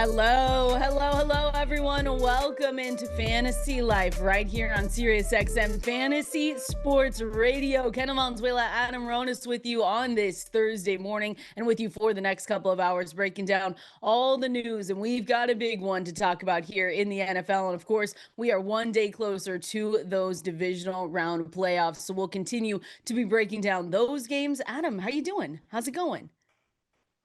Hello, everyone. Welcome into Fantasy Life right here on Sirius XM Fantasy Sports Radio. Kendall, Valenzuela, Adam Ronis with you on this Thursday morning and with you for the next couple of hours, breaking down all the news. And we've got a big one to talk about here in the NFL. And of course, we are one day closer to those divisional round playoffs. So we'll continue to be breaking down those games. Adam, how you doing? How's it going?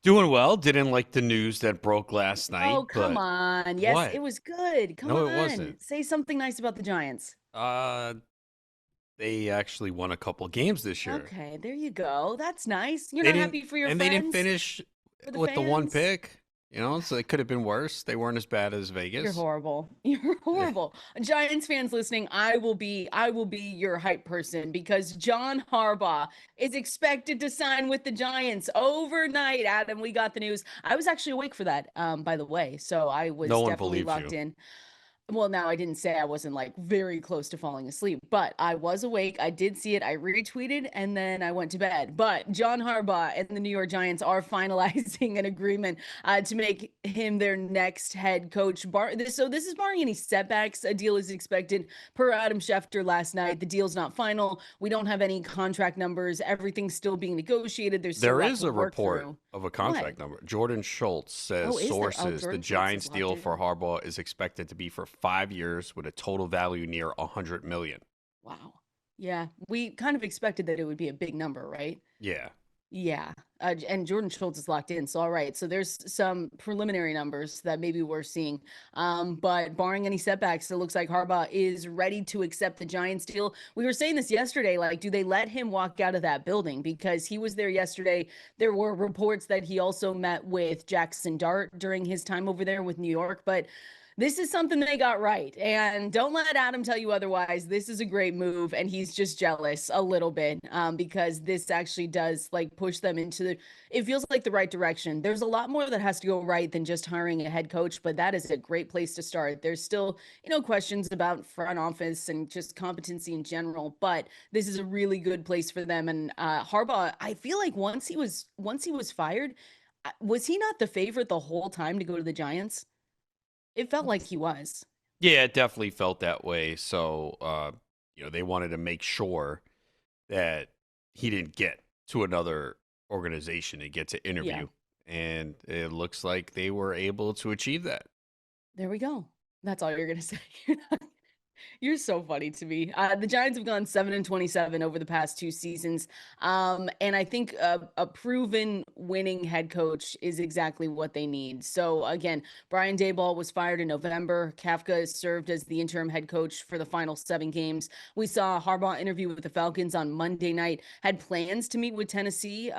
Doing well. Didn't like the news that broke last night, Oh, come but on. Yes, it what? was good. Come No, it on. wasn't. Say something nice about the Giants. Uh, they actually won a couple games this year. Okay, there you go. That's nice. You're They not didn't, happy for your and they didn't friends, finish for the with the one fans? pick. So it could have been worse. They weren't as bad as You're Vegas. horrible. You're Yeah. horrible. Giants fans listening, I will be your hype person because John Harbaugh is expected to sign with the Giants overnight. Adam, we got the news. I was actually awake for that, by the way. So I No was one definitely believes locked you. in. Well, now I didn't say I wasn't like very close to falling asleep, but I was awake. I did see it. I retweeted and then I went to bed. But John Harbaugh and the New York Giants are finalizing an agreement to make him their next head coach. So this is barring any setbacks. A deal is expected per Adam Schefter last night. The deal's not final. We don't have any contract numbers. Everything's still being negotiated. There's still a There lot is to a work report through. of a What? contract number. Jordan Schultz says Oh, is there? Oh, sources the Jordan Schultz is Giants locked deal for in. Harbaugh is expected to be for 5 years with a total value near 100 million. Wow. Yeah, we kind of expected that it would be a big number, right? Yeah. Yeah. And Jordan Schultz is locked in. So, all right. So, there's some preliminary numbers that maybe we're seeing. But barring any setbacks, it looks like Harbaugh is ready to accept the Giants deal. We were saying this yesterday. Like, do they let him walk out of that building? Because he was there yesterday. There were reports that he also met with Jackson Dart during his time over there with New York. But this is something they got right. And don't let Adam tell you otherwise. This is a great move. And he's just jealous a little bit because this actually does like push them into it feels like the right direction. There's a lot more that has to go right than just hiring a head coach, but that is a great place to start. There's still, questions about front office and just competency in general, but this is a really good place for them. And Harbaugh, I feel like once he was fired, was he not the favorite the whole time to go to the Giants? It felt like he was. Yeah, it definitely felt that way. So, they wanted to make sure that he didn't get to another organization and get to Yeah, interview. And it looks like they were able to achieve that. there we go. That's all you're gonna say. You're so funny to me. The Giants have gone 7-27 over the past two seasons, and I think a proven winning head coach is exactly what they need. So again, Brian Daboll was fired in November. Kafka served as the interim head coach for the final 7 games. We saw Harbaugh interview with the Falcons on Monday night. Had plans to meet with Tennessee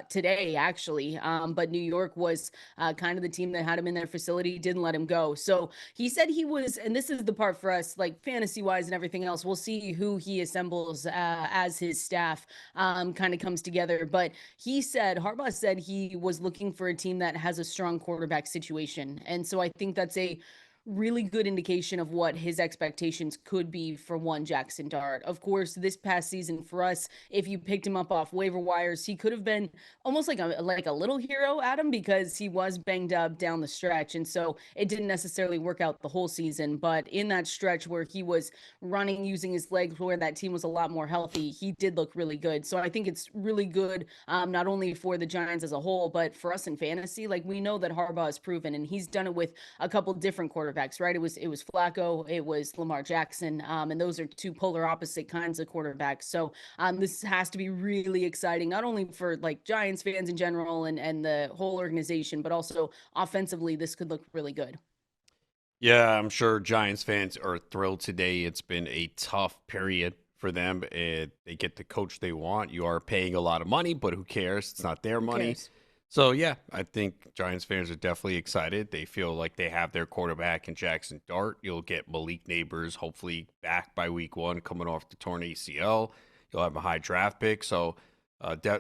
today, actually, but New York was kind of the team that had him in their facility, didn't let him go. So he said he was, and this is the part for us, like fantasy wise and everything else. We'll see who he assembles as his staff kind of comes together. But Harbaugh said he was looking for a team that has a strong quarterback situation. And so I think that's a really good indication of what his expectations could be for one Jackson Dart. Of course, this past season for us, if you picked him up off waiver wires, he could have been almost like a little hero, Adam, because he was banged up down the stretch. And so it didn't necessarily work out the whole season. But in that stretch where he was running using his legs, where that team was a lot more healthy, he did look really good. So I think it's really good, not only for the Giants as a whole, but for us in fantasy. Like we know that Harbaugh has proven, and he's done it with a couple different quarterbacks, right? It was Flacco, it was Lamar Jackson, and those are two polar opposite kinds of quarterbacks. So this has to be really exciting, not only for like Giants fans in general and the whole organization, but also offensively, this could look really good. Yeah, I'm sure Giants fans are thrilled today. It's been a tough period for them. They get the coach they want. You are paying a lot of money, but who cares? It's not their Who money. cares? So, yeah, I think Giants fans are definitely excited. They feel like they have their quarterback in Jackson Dart. You'll get Malik Neighbors hopefully back by week 1 coming off the torn ACL. You'll have a high draft pick. So,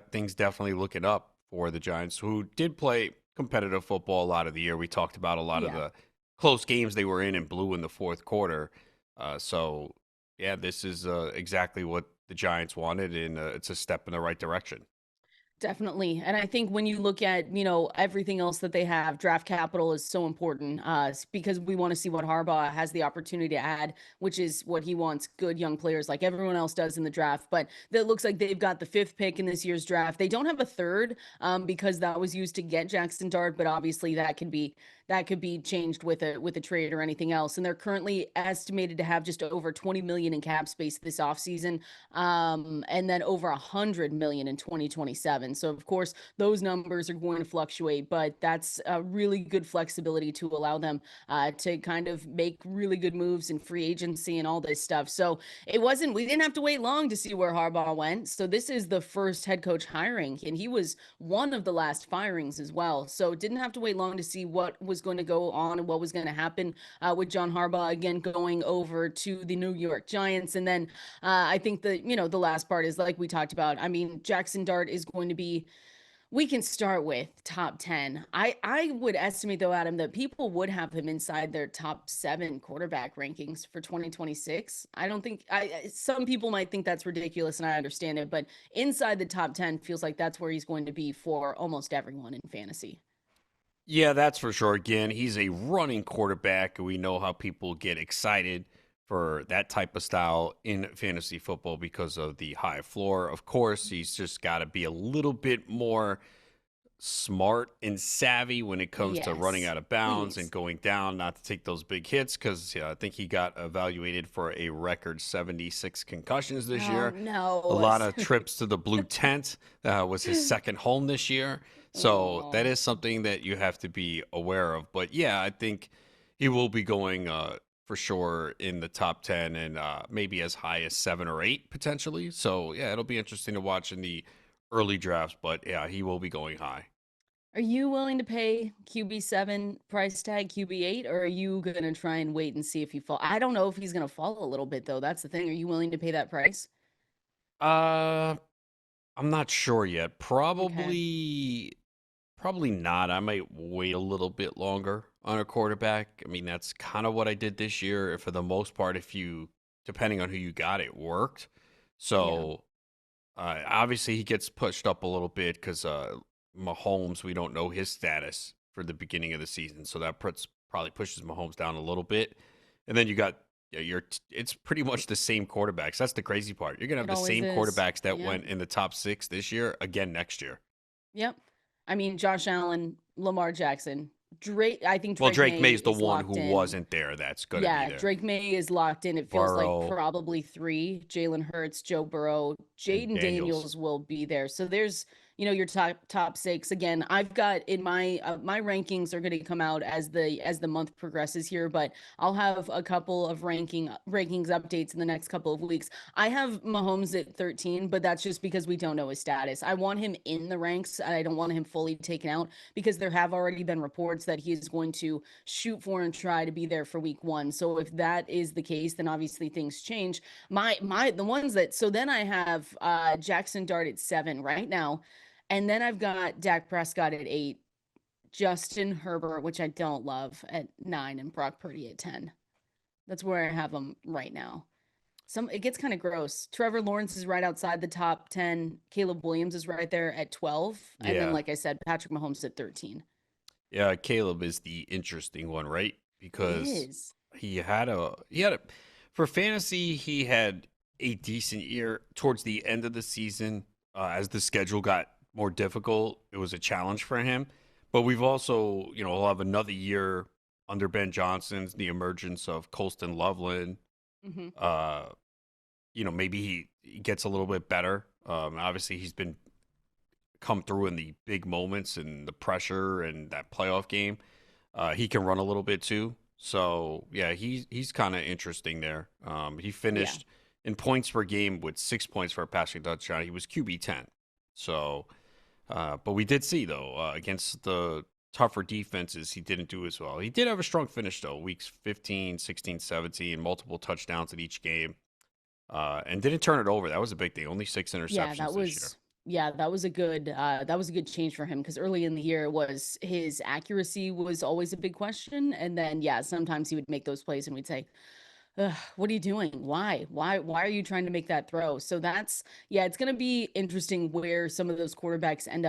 things definitely looking up for the Giants, who did play competitive football a lot of the year. We talked about a lot of Yeah. the close games they were in and blew in the fourth quarter. So, yeah, this is exactly what the Giants wanted, and it's a step in the right direction. Definitely. And I think when you look at, everything else that they have, draft capital is so important because we want to see what Harbaugh has the opportunity to add, which is what he wants, good young players like everyone else does in the draft. But that looks like they've got the fifth pick in this year's draft. They don't have a third because that was used to get Jackson Dart, but obviously that could be changed with a trade or anything else. And they're currently estimated to have just over 20 million in cap space this offseason, and then over 100 million in 2027. So of course those numbers are going to fluctuate, but that's a really good flexibility to allow them to kind of make really good moves in free agency and all this stuff. So we didn't have to wait long to see where Harbaugh went. So this is the first head coach hiring, and he was one of the last firings as well. So didn't have to wait long to see what was going to go on and what was going to happen with John Harbaugh again going over to the New York Giants. And then I think the last part is like we talked about. I mean, Jackson Dart is going to be. We can start with top 10. I would estimate though, Adam, that people would have him inside their top 7 quarterback rankings for 2026. I don't think some people might think that's ridiculous, and I understand it, but inside the top 10 feels like that's where he's going to be for almost everyone in fantasy. Yeah, that's for sure. Again, he's a running quarterback, and we know how people get excited for that type of style in fantasy football because of the high floor. Of course, he's just got to be a little bit more smart and savvy when it comes to running Yes, out of bounds and please. going down, not to take those big hits. Because I think he got evaluated for a record 76 concussions this Oh year. A no. lot of trips to the blue tent was his second home this year. So that Oh. is something that you have to be aware of. But yeah, I think he will be going for sure in the top 10 and maybe as high as 7 or 8 potentially. So yeah, it'll be interesting to watch in the early drafts. But yeah, he will be going high. Are you willing to pay QB7 price tag QB8, or are you going to try and wait and see if he fall? I don't know if he's going to fall a little bit though. That's the thing. Are you willing to pay that price? Uh, I'm not sure yet. Okay. Probably not. I might wait a little bit longer on a quarterback. I mean, that's kind of what I did this year. For the most part, if you, depending on who you got, it worked. Yeah. So obviously he gets pushed up a little bit because Mahomes, we don't know his status for the beginning of the season, so that probably pushes Mahomes down a little bit. And then you got it's pretty much the same quarterbacks. That's the crazy part. You're gonna have It the always same is. quarterbacks that Yeah. went in the top 6 this year again next year. Yep. I mean, Josh Allen, Lamar Jackson, Drake. I think Well, Drake Drake May May's the is one who locked in. wasn't there. That's gonna be Yeah, there. Drake May is locked in. It feels like Burrow probably 3. Jalen Hurts, Joe Burrow, and Jaden Daniels. Daniels will be there. So there's, your top 6. Again, I've got in my rankings are going to come out as the month progresses here, but I'll have a couple of rankings updates in the next couple of weeks. I have Mahomes at 13, but that's just because we don't know his status. I want him in the ranks. I don't want him fully taken out because there have already been reports that he is going to shoot for and try to be there for week 1. So if that is the case, then obviously things change. The ones that so then I have Jackson Dart at 7 right now. And then I've got Dak Prescott at 8, Justin Herbert, which I don't love, at 9, and Brock Purdy at 10. That's where I have them right now. It gets kind of gross. Trevor Lawrence is right outside the top 10. Caleb Williams is right there at 12. And then, Yeah. like I said, Patrick Mahomes at 13. Yeah, Caleb is the interesting one, right? He Because is. he had a for fantasy, he had a decent year towards the end of the season. As the schedule got more difficult, it was a challenge for him. But we've also, he'll have another year under Ben Johnson's the emergence of Colston Loveland. Hmm. Uh, maybe he gets a little bit better. Obviously, he's been come through in the big moments and the pressure and that playoff game. He can run a little bit too. So yeah, he's kind of interesting there. He Yeah. finished in points per game with 6 points for a passing touchdown. He was QB 10. So, but we did see though against the tougher defenses, he didn't do as well. He did have a strong finish though, weeks 15, 16, 17, multiple touchdowns in each game, and didn't turn it over. That was a big thing. Only 6 Yeah, interceptions that this year. was yeah, that was a good change for him because early in the year was his accuracy was always a big question. And then yeah, sometimes he would make those plays and we'd say, Ugh, what are you doing? Why are you trying to make that throw? So that's, yeah, it's going to be interesting where some of those quarterbacks end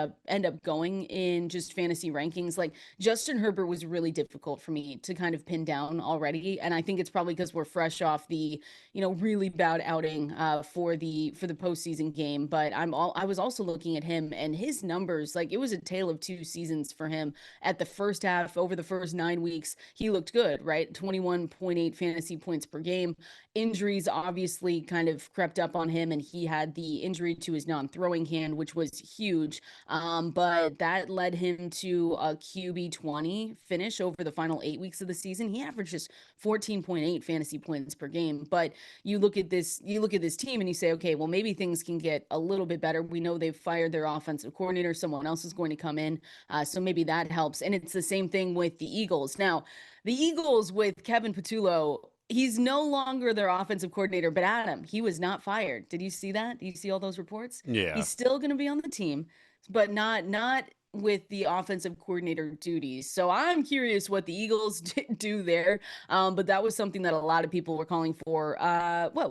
up going in just fantasy rankings. Like Justin Herbert was really difficult for me to kind of pin down already, and I think it's probably because we're fresh off the, really bad outing for the postseason game. But I was also looking at him and his numbers. Like it was a tale of two seasons for him. At the first half, over the first 9 weeks, he looked good, right? 21.8 fantasy points per game. Injuries obviously kind of crept up on him, and he had the injury to his non-throwing hand, which was huge. But that led him to a QB 20 finish over the final 8 weeks of the season. He averaged just 14.8 fantasy points per game. But you look at this team and you say, okay, well, maybe things can get a little bit better. We know they've fired their offensive coordinator. Someone else is going to come in. So maybe that helps. And it's the same thing with the Eagles. Now, the Eagles with Kevin Patullo, he's no longer their offensive coordinator, but Adam, he was not fired. Did you see that? Did you see all those reports? Yeah. He's still going to be on the team, but not with the offensive coordinator duties. So I'm curious what the Eagles do there. But that was something that a lot of people were calling for.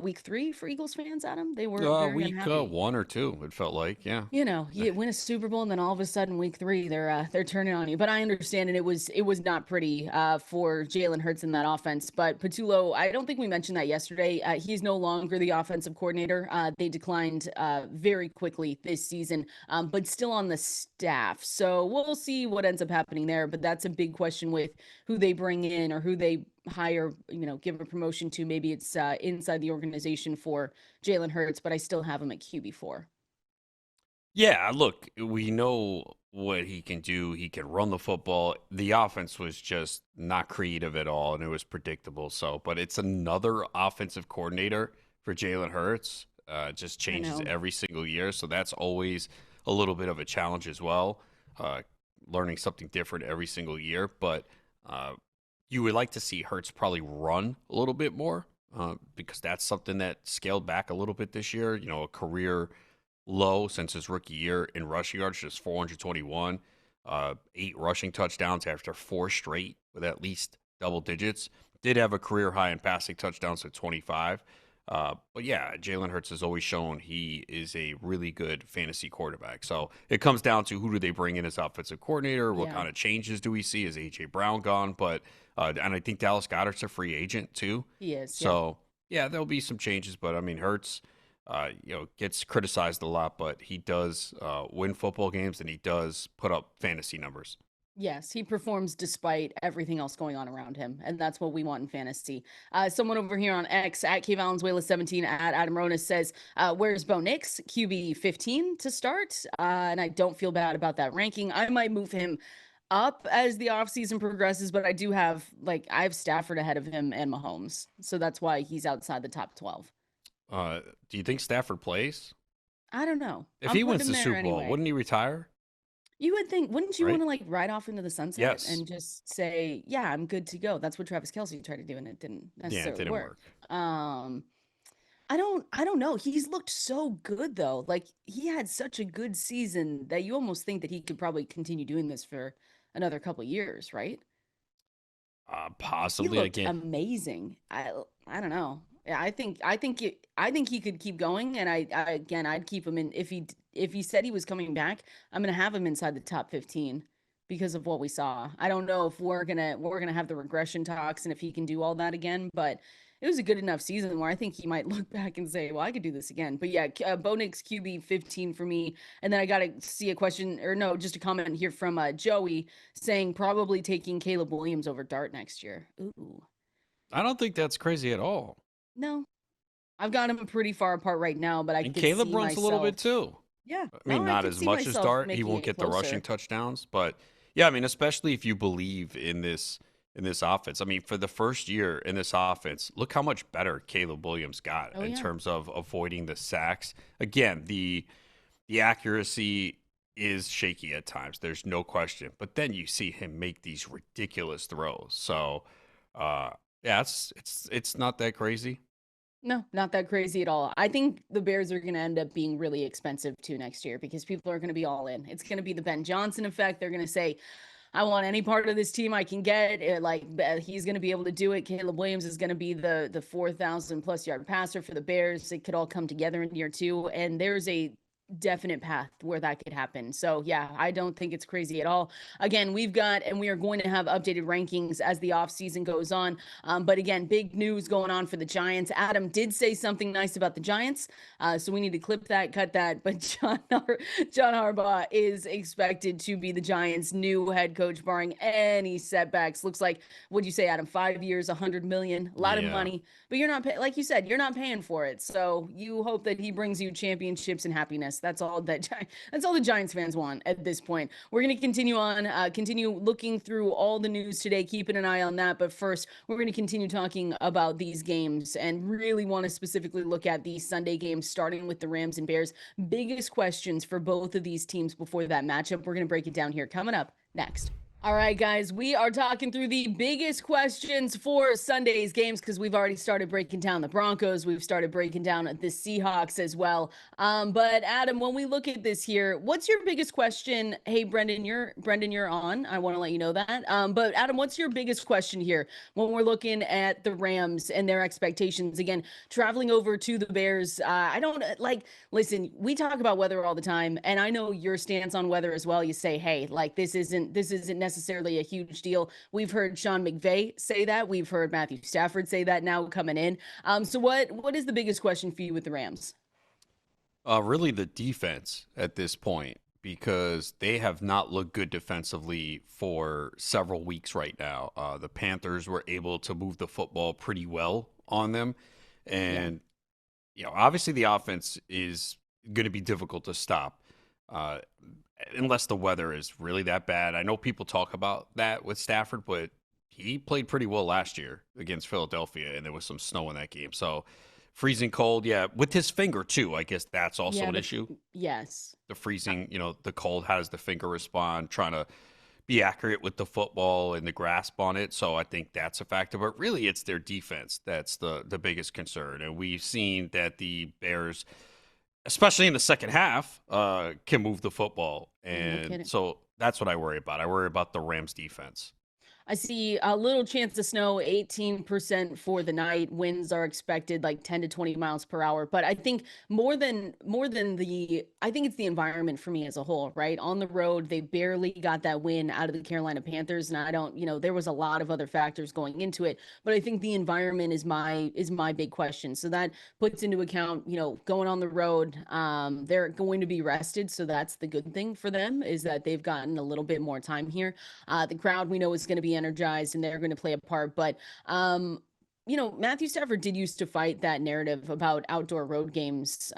Week 3 for Eagles fans, Adam? They were very Week unhappy. 1 or 2, it felt like. Yeah. You win a Super Bowl and then all of a sudden week 3 they're turning on you. But I understand, and it was not pretty for Jalen Hurts in that offense. But Patullo, I don't think we mentioned that yesterday. He's no longer the offensive coordinator. They declined very quickly this season, but still on the staff. So we'll see what ends up happening there. But that's a big question with who they bring in or who they hire, give a promotion to. Maybe it's inside the organization for Jalen Hurts, but I still have him at QB4. Yeah, look, we know what he can do. He can run the football. The offense was just not creative at all, and it was predictable. So, but it's another offensive coordinator for Jalen Hurts. Just I changes know. every single year, so that's always a little bit of a challenge as well. Uh, Learning something different every single year, but uh, you would like to see Hurts probably run a little bit more because that's something that scaled back a little bit this year. A career low since his rookie year in rushing yards, just 421, 8 rushing touchdowns after 4 straight with at least double digits. Did have a career high in passing touchdowns at 25. But yeah, Jalen Hurts has always shown he is a really good fantasy quarterback. So it comes down to who do they bring in as offensive coordinator? What Yeah, kind of changes do we see? Is A.J. Brown gone? But and I think Dallas Goedert's a free agent too. he is. Yep. So yeah, there'll be some changes. But I mean, Hurts, gets criticized a lot, but he does win football games and he does put up fantasy numbers. Yes, he performs despite everything else going on around him, and that's what we want in fantasy. Someone over here on X at Valenzuela 17 at Adam Ronis says, "Where's Bo Nix? QB 15 to start?" And I don't feel bad about that ranking. I might move him up as the offseason progresses, but I have Stafford ahead of him and Mahomes, so that's why he's outside the top 12. Do you think Stafford plays? I don't know. If I'm he putting wins him the there Super Bowl, anyway. wouldn't he retire? You would think, wouldn't you want Right? to like ride off into the sunset Yes. and just say, "Yeah, I'm good to go." That's what Travis Kelsey tried to do, and it didn't Yeah, it necessarily didn't work. work. Um, I don't know. He's looked so good though. Like he had such a good season that you almost think that he could probably continue doing this for another couple years, right? He Possibly looked again. amazing. I don't know. Yeah, I think he could keep going, and again I'd keep him in if he said he was coming back. I'm gonna have him inside the top 15 because of what we saw. I don't know if we're gonna have the regression talks and if he can do all that again, but it was a good enough season where I think he might look back and say, "Well, I could do this again." But yeah, Bo Nix QB 15 for me, and then I got to see a question or no, just a comment here from Joey saying probably taking Caleb Williams over Dart next year. Ooh, I don't think that's crazy at all. no, I've got them pretty far apart right now, but I And could Caleb see runs a little bit myself. too. Yeah, I no, mean, I not could as see much as myself Dart. He making won't it get the rushing closer. touchdowns, but yeah, I mean, especially if you believe in this offense. I mean, for the first year in this offense, look how much better Caleb Williams got Oh in yeah. terms of avoiding the sacks. Again, the accuracy is shaky at times. There's no question. But then you see him make these ridiculous throws. So, uh, yeah, it's not that crazy. No, not that crazy at all. I think the Bears are going to end up being really expensive too next year because people are going to be all in. It's going to be the Ben Johnson effect. They're going to say, I want any part of this team I can get. He's going to be able to do it. Caleb Williams is going to be the 4,000 plus yard passer for the Bears. It could all come together in year two, and there's a definite path where that could happen. So yeah, I don't think it's crazy at all. Again, we are going to have updated rankings as the offseason goes on. But again, big news going on for the Giants. Adam did say something nice about the Giants. So we need to clip that, cut that. But John Harbaugh is expected to be the Giants' new head coach, barring any setbacks. Looks like, what'd you say, Adam? 5 years, 100 million, a lot of Yeah. money. But you're not, like you said, you're not paying for it. So you hope that he brings you championships and happiness. That's all the Giants fans want at this point. We're going to continue looking through all the news today, keeping an eye on that. But first, we're going to continue talking about these games and really want to specifically look at these Sunday games, starting with the Rams and Bears. Biggest questions for both of these teams before that matchup. We're going to break it down here coming up next. All right, guys, we are talking through the biggest questions for Sunday's games because we've already started breaking down the Broncos. We've started breaking down the Seahawks as well. But Adam, when we look at this here, what's your biggest question? Hey, Brendan, you're on. I want to let you know that. But Adam, what's your biggest question here when we're looking at the Rams and their expectations? Again, traveling over to the Bears. I don't listen, we talk about weather all the time, and I know your stance on weather as well. You say, hey, like this isn't necessarily a huge deal. We've heard Sean McVay say that. We've heard Matthew Stafford say that now coming in. So what is the biggest question for you with the Rams? Really the defense at this point, because they have not looked good defensively for several weeks right now. The Panthers were able to move the football pretty well on them. And, obviously the offense is going to be difficult to stop unless the weather is really that bad. I know people talk about that with Stafford, but he played pretty well last year against Philadelphia, and there was some snow in that game. So freezing cold, yeah, with his finger too. I guess that's also an issue. Yes. The freezing, the cold, how does the finger respond? Trying to be accurate with the football and the grasp on it. So I think that's a factor. But really, it's their defense that's the biggest concern. And we've seen that the Bears, especially in the second half, can move the football. And so that's what I worry about. I worry about the Rams defense. I see a little chance of snow, 18% for the night. Winds are expected like 10 to 20 miles per hour. But I think more than I think it's the environment for me as a whole, right? On the road, they barely got that win out of the Carolina Panthers. And I don't, there was a lot of other factors going into it. But I think the environment is my big question. So that puts into account, going on the road, they're going to be rested. So that's the good thing for them, is that they've gotten a little bit more time here. The crowd, we know, is going to be energized and they're going to play a part. But Matthew Stafford did used to fight that narrative about outdoor road games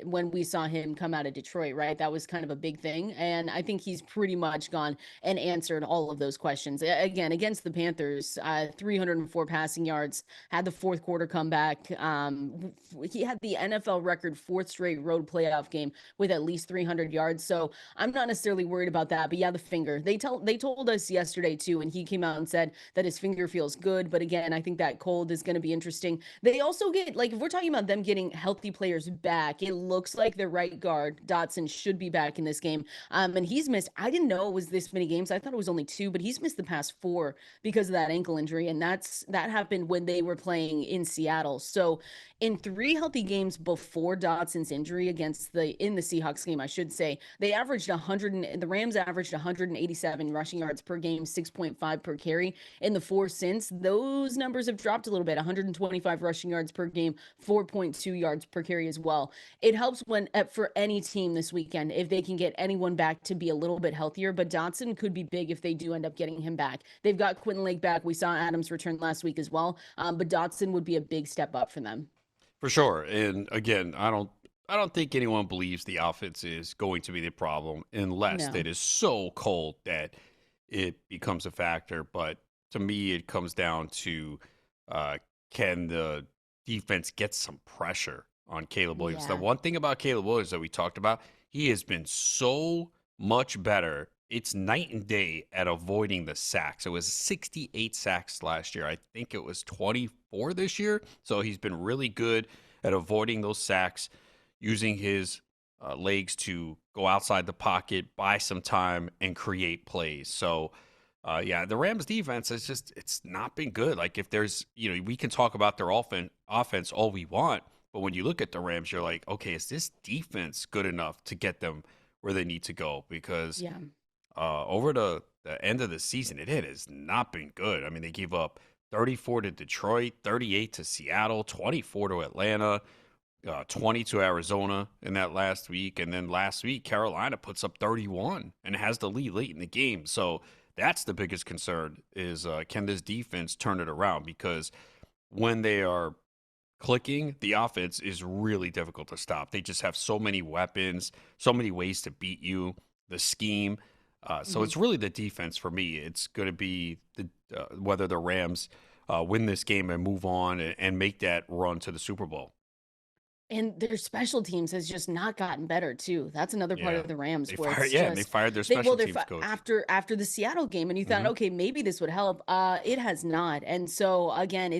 when we saw him come out of Detroit, right? That was kind of a big thing. And I think he's pretty much gone and answered all of those questions. Again, against the Panthers, 304 passing yards, had the fourth quarter comeback. He had the NFL record fourth straight road playoff game with at least 300 yards. So I'm not necessarily worried about that. But yeah, the finger. They told us yesterday too, and he came out and said that his finger feels good. But again, I think that cold is going to be interesting. They also get, if we're talking about them getting healthy players back, it looks like their right guard Dotson should be back in this game. And he's missed, I didn't know it was this many games. I thought it was only 2, but he's missed the past 4 because of that ankle injury. And that happened when they were playing in Seattle. So in 3 healthy games before Dotson's injury in the Seahawks game, I should say, the Rams averaged 187 rushing yards per game, 6.5 per carry. In the 4 since, those numbers have dropped a little bit, 125 rushing yards per game, 4.2 yards per carry as well. It helps for any team this weekend if they can get anyone back to be a little bit healthier, but Dotson could be big if they do end up getting him back. They've got Quentin Lake back. We saw Adams return last week as well, but Dotson would be a big step up for them. For sure. And again, I don't think anyone believes the offense is going to be the problem unless it is so cold that it becomes a factor. But to me, it comes down to can the defense get some pressure on Caleb Williams? The one thing about Caleb Williams that we talked about, he has been so much better. It's night and day at avoiding the sacks. It was 68 sacks last year. I think it was 24 this year. So he's been really good at avoiding those sacks, using his legs to go outside the pocket, buy some time, and create plays. So, yeah, the Rams defense is just, it's not been good. Like, if there's, we can talk about their offense all we want, but when you look at the Rams, you're like, okay, is this defense good enough to get them where they need to go? Because Yeah. over the end of the season, it has not been good. I mean, they gave up 34 to Detroit, 38 to Seattle, 24 to Atlanta, 20 to Arizona in that last week. And then last week, Carolina puts up 31 and has the lead late in the game. So that's the biggest concern is can this defense turn it around? Because when they are clicking, the offense is really difficult to stop. They just have so many weapons, so many ways to beat you, the scheme. So Mhm. it's really the defense for me. It's going to be whether the Rams win this game and move on and make that run to the Super Bowl. And their special teams has just not gotten better too. That's another part Yeah. of the Rams They where fired, it's yeah, and they just fired their special they're teams coach. after the Seattle game, and you thought, Hmm. okay, maybe this would help. It has not. And so again,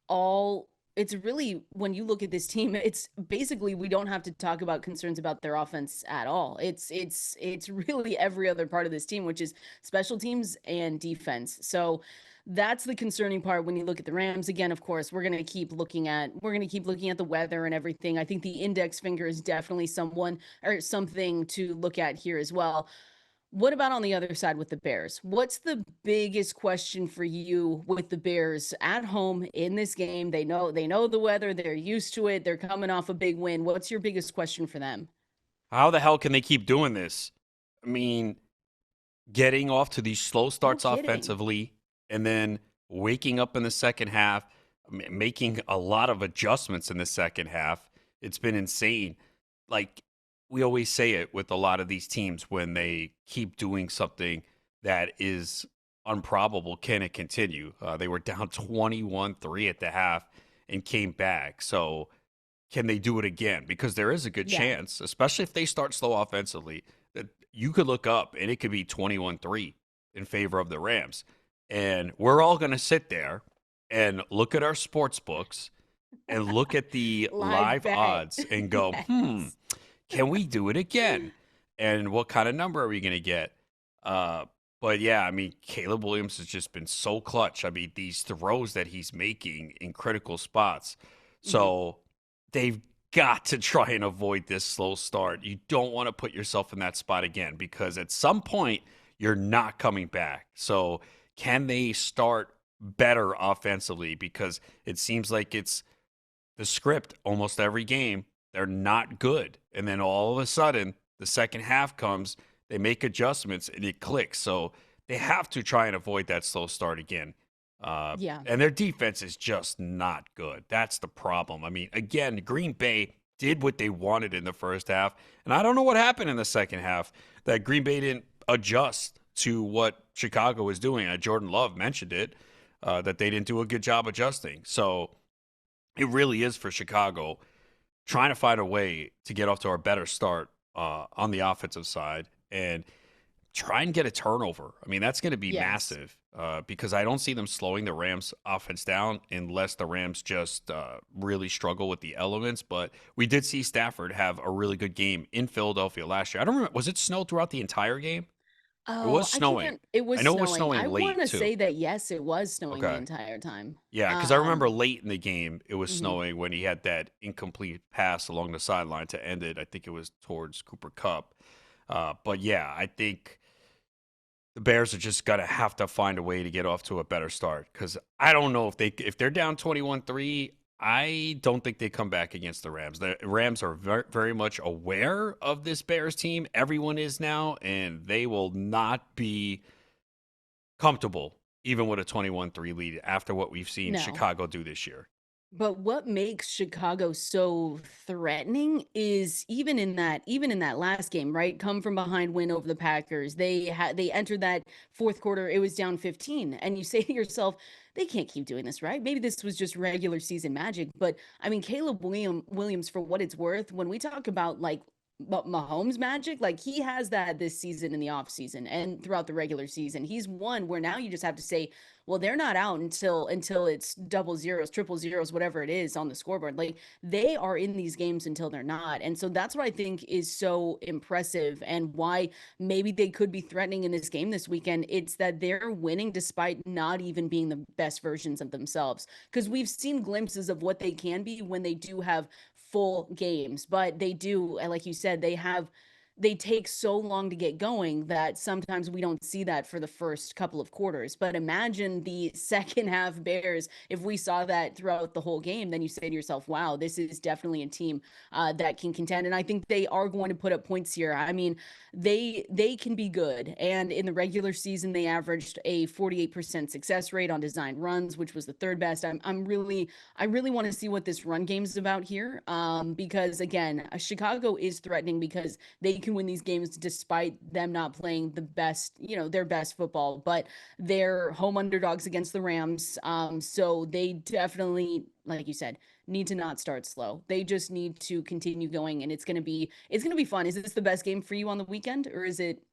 all it's really when you look at this team, it's basically we don't have to talk about concerns about their offense at all. It's really every other part of this team, which is special teams and defense. So that's the concerning part when you look at the Rams. Again, of course, we're going to keep looking at the weather and everything. I think the index finger is definitely someone or something to look at here as well. What about on the other side with the Bears? What's the biggest question for you with the Bears at home in this game? They know the weather, they're used to it, they're coming off a big win. What's your biggest question for them? How the hell can they keep doing this? I mean, getting off to these slow No starts kidding. offensively and then waking up in the second half, making a lot of adjustments in the second half. It's been insane. Like we always say it with a lot of these teams when they keep doing something that is improbable, can it continue? They were down 21-3 at the half and came back. So can they do it again? Because there is a good Yeah. chance, especially if they start slow offensively, that you could look up and it could be 21-3 in favor of the Rams. And we're all going to sit there and look at our sports books and look at the Live live bet. odds and go, Yes. can we do it again? And what kind of number are we going to get? Uh, but yeah, I mean, Caleb Williams has just been so clutch. I mean, these throws that he's making in critical spots. Mhm. So they've got to try and avoid this slow start. You don't want to put yourself in that spot again because at some point you're not coming back. So can they start better offensively? Because it seems like it's the script almost every game. They're not good. And then all of a sudden, the second half comes, they make adjustments, and it clicks. So they have to try and avoid that slow start again. Yeah. And their defense is just not good. That's the problem. I mean, again, Green Bay did what they wanted in the first half. And I don't know what happened in the second half that Green Bay didn't adjust to what Chicago was doing. Jordan Love mentioned it, that they didn't do a good job adjusting. So it really is for Chicago trying to find a way to get off to a better start on the offensive side and try and get a turnover. I mean, that's going to be Yes. massive because I don't see them slowing the Rams offense down unless the Rams just really struggle with the elements. But we did see Stafford have a really good game in Philadelphia last year. I don't remember, was it snow throughout the entire game? It Oh, was I snowing. can't it I was know it was snowing. snowing I late wanna too. say that, yes, it was snowing the Okay. entire time. Yeah, because I remember Um, late in the game it was mhm. snowing when he had that incomplete pass along the sideline to end it. I think it was towards Cooper Cup. But yeah, I think the Bears are just gonna have to find a way to get off to a better start because I don't know if they're down 21-3. I don't think they come back against the Rams. The Rams are very, very much aware of this Bears team. Everyone is now, and they will not be comfortable even with a 21-3 lead after what we've seen No. Chicago do this year. But what makes Chicago so threatening is even in that last game, right? Come from behind win over the Packers. They entered that fourth quarter, it was down 15. And you say to yourself, they can't keep doing this, right? Maybe this was just regular season magic. But I mean, Caleb Williams, for what it's worth, when we talk about like Mahomes magic. Like, he has that this season in the off season and throughout the regular season. He's one where now you just have to say, well, they're not out until it's double zeros, triple zeros, whatever it is on the scoreboard. Like, they are in these games until they're not. And so that's what I think is so impressive, and why maybe they could be threatening in this game this weekend. It's that they're winning despite not even being the best versions of themselves. Because we've seen glimpses of what they can be when they do have full games, but they do, like you said, they take so long to get going that sometimes we don't see that for the first couple of quarters. But imagine the second half Bears. If we saw that throughout the whole game, then you say to yourself, wow, this is definitely a team that can contend. And I think they are going to put up points here. I mean, they can be good. And in the regular season, they averaged a 48% success rate on designed runs, which was the third best. I really want to see what this run game is about here. Because again, Chicago is threatening because they can win these games despite them not playing the best, their best football, but they're home underdogs against the Rams. So they definitely, like you said, need to not start slow. They just need to continue going, and it's gonna be fun. Is this the best game for you on the weekend, or is it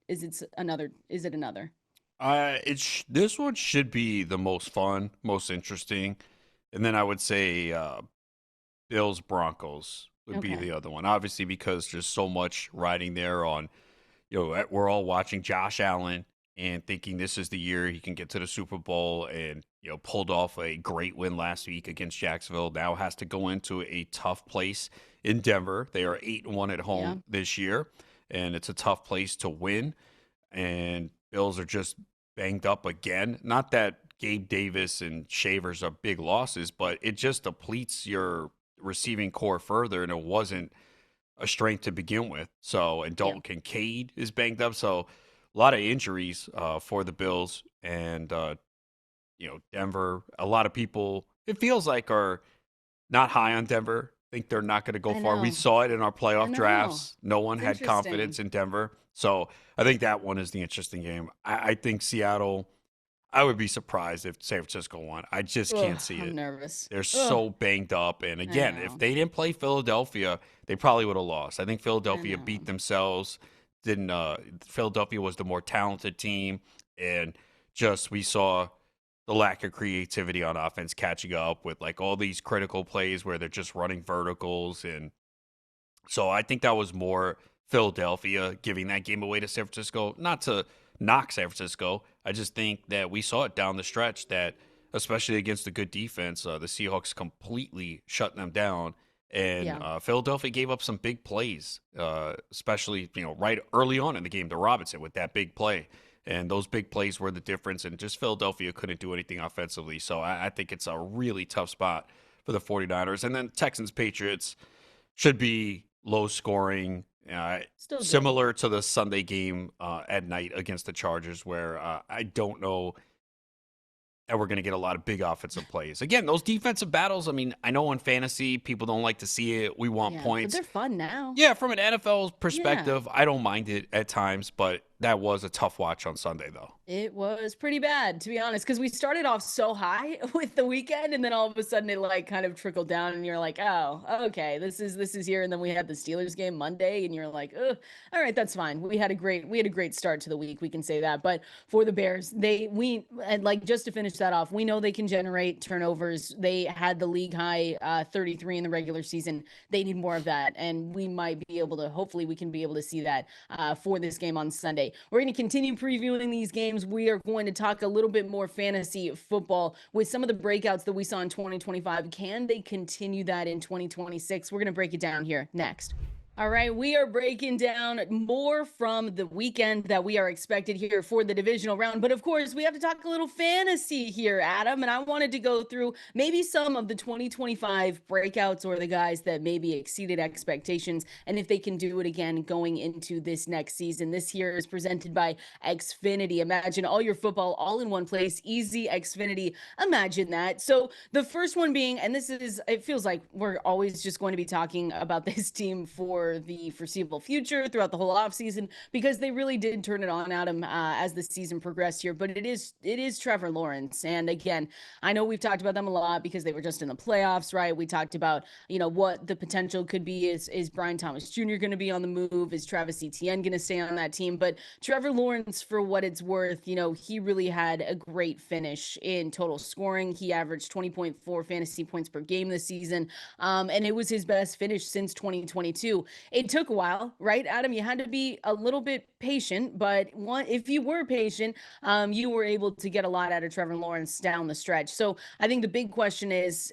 another? Is it another? This one should be the most fun, most interesting, and then I would say Bills Broncos would be Okay. the other one. Obviously, because there's so much riding there on, we're all watching Josh Allen and thinking this is the year he can get to the Super Bowl, and pulled off a great win last week against Jacksonville. Now has to go into a tough place in Denver. They are 8-1 at Yeah. home this year, and it's a tough place to win. And Bills are just banged up again. Not that Gabe Davis and Shavers are big losses, but it just depletes your receiving core further, and it wasn't a strength to begin with. So, and Yeah. Dalton Kincaid is banged up. So, a lot of injuries for the Bills, and Denver. A lot of people, it feels like, are not high on Denver. Think they're not going to go I far. We know. saw it in our I playoff know. drafts. No one It's had interesting. confidence in Denver. So I think that one is the interesting game. I think Seattle, I would be surprised if San Francisco won. I just Ugh, can't see I'm it. nervous. They're Ugh, so banged up. And I again, if know. they didn't play Philadelphia, they probably would have lost. I think I Philadelphia beat know. themselves. Didn't Philadelphia was the more talented team, and just we saw the lack of creativity on offense catching up with like all these critical plays where they're just running verticals. And so I think that was more Philadelphia giving that game away to San Francisco. Not to knock San Francisco. I just think that we saw it down the stretch that, especially against a good defense, the Seahawks completely shut them down. And Yeah. Philadelphia gave up some big plays, especially right early on in the game to Robinson with that big play. And those big plays were the difference. And just Philadelphia couldn't do anything offensively. So I think it's a really tough spot for the 49ers. And then Texans Patriots should be low scoring, Still good. similar to the Sunday game at night against the Chargers, where I don't know that we're going to get a lot of big offensive plays. Again, those defensive battles, I mean, I know in fantasy, people don't like to see it. We want Yeah, but points. they're fun now. Yeah, from an NFL Yeah. perspective, I don't mind it at times, but that was a tough watch on Sunday, though. It was pretty bad, to be honest, because we started off so high with the weekend, and then all of a sudden it like kind of trickled down, and you're like, oh, okay, this is here. And then we had the Steelers game Monday, and you're like, oh, all right, that's fine. We had a great start to the week, we can say that. But for the Bears, and like, just to finish that off, we know they can generate turnovers. They had the league high 33 in the regular season. They need more of that, and we might be able to. Hopefully, we can be able to see that for this game on Sunday. We're going to continue previewing these games. We are going to talk a little bit more fantasy football with some of the breakouts that we saw in 2025. Can they continue that in 2026? We're going to break it down here next. All right, we are breaking down more from the weekend that we are expected here for the divisional round. But of course, we have to talk a little fantasy here, Adam. And I wanted to go through maybe some of the 2025 breakouts, or the guys that maybe exceeded expectations, and if they can do it again going into this next season. This year is presented by Xfinity. Imagine all your football all in one place. Easy Xfinity. Imagine that. So the first one being, and it feels like we're always just going to be talking about this team for for the foreseeable future throughout the whole offseason, because they really did turn it on at him as the season progressed here. But it is Trevor Lawrence. And again, I know we've talked about them a lot because they were just in the playoffs, right? We talked about, what the potential could be. Is Brian Thomas Jr. going to be on the move? Is Travis Etienne going to stay on that team? But Trevor Lawrence, for what it's worth, he really had a great finish in total scoring. He averaged 20.4 fantasy points per game this season. And it was his best finish since 2022. It took a while, right, Adam? You had to be a little bit patient, but if you were patient, you were able to get a lot out of Trevor Lawrence down the stretch. So I think the big question is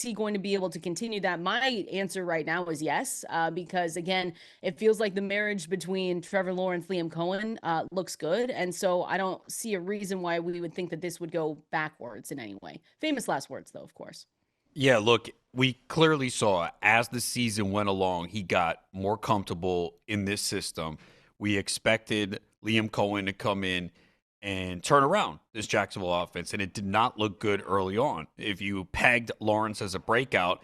he going to be able to continue that? My answer right now is yes, because again, it feels like the marriage between Trevor Lawrence, Liam Cohen looks good. And so I don't see a reason why we would think that this would go backwards in any way. Famous last words, though, of course. Yeah, look, we clearly saw as the season went along, he got more comfortable in this system. We expected Liam Cohen to come in and turn around this Jacksonville offense, and it did not look good early on. If you pegged Lawrence as a breakout,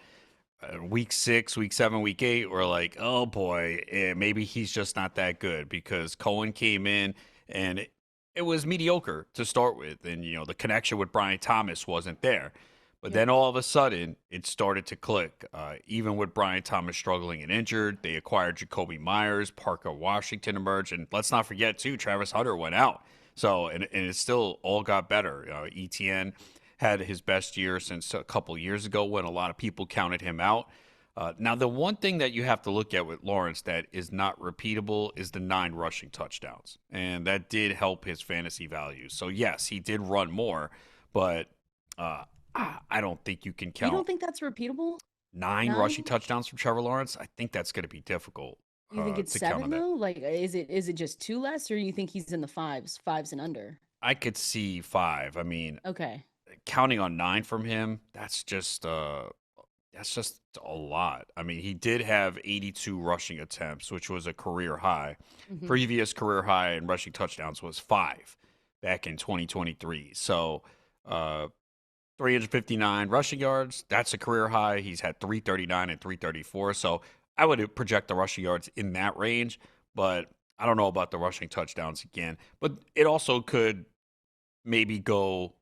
week 6, week 7, week 8, we're like, oh boy, maybe he's just not that good, because Cohen came in and it was mediocre to start with. And, the connection with Brian Thomas wasn't there. But then all of a sudden, it started to click. Even with Brian Thomas struggling and injured, they acquired Jacoby Myers, Parker Washington emerged, and let's not forget, too, Travis Hunter went out. So, and it still all got better. ETN had his best year since a couple years ago when a lot of people counted him out. Now, the one thing that you have to look at with Lawrence that is not repeatable is the 9 rushing touchdowns. And that did help his fantasy value. So, yes, he did run more, but I don't think you can count. You don't think that's repeatable? 9 rushing touchdowns from Trevor Lawrence? I think that's going to be difficult. You think it's 7 though? Like, is it just 2 less, or you think he's in the fives and under? I could see 5. I mean, okay, counting on 9 from him, that's just a lot. I mean, he did have 82 rushing attempts, which was a career high. Previous career high in rushing touchdowns was 5 back in 2023. So, 359 rushing yards, that's a career high. He's had 339 and 334. So I would project the rushing yards in that range, but I don't know about the rushing touchdowns again. But it also could maybe go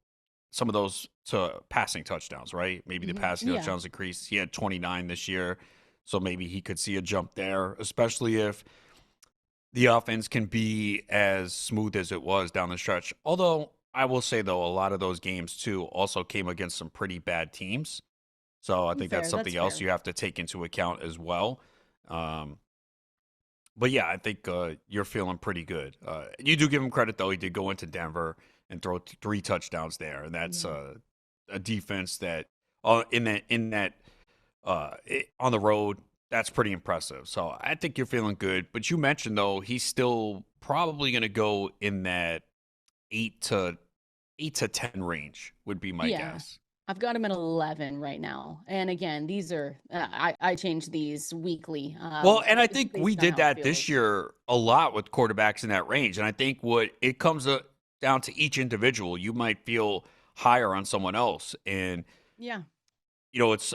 some of those to passing touchdowns, right? Maybe the passing touchdowns increase. He had 29 this year, so maybe he could see a jump there, especially if the offense can be as smooth as it was down the stretch. Although I will say, though, a lot of those games, too, also came against some pretty bad teams. So I think that's something else you have to take into account as well. But, yeah, I think you're feeling pretty good. You do give him credit, though. He did go into Denver and throw 3 touchdowns there. And that's a defense that on the road, that's pretty impressive. So I think you're feeling good. But you mentioned, though, he's still probably going to go in that 8 to 10 range would be my guess. I've got him at 11 right now. And again, these are, I change these weekly. Well, and I think we did that this year a lot with quarterbacks in that range. And I think what it comes down to each individual, you might feel higher on someone else. And, it's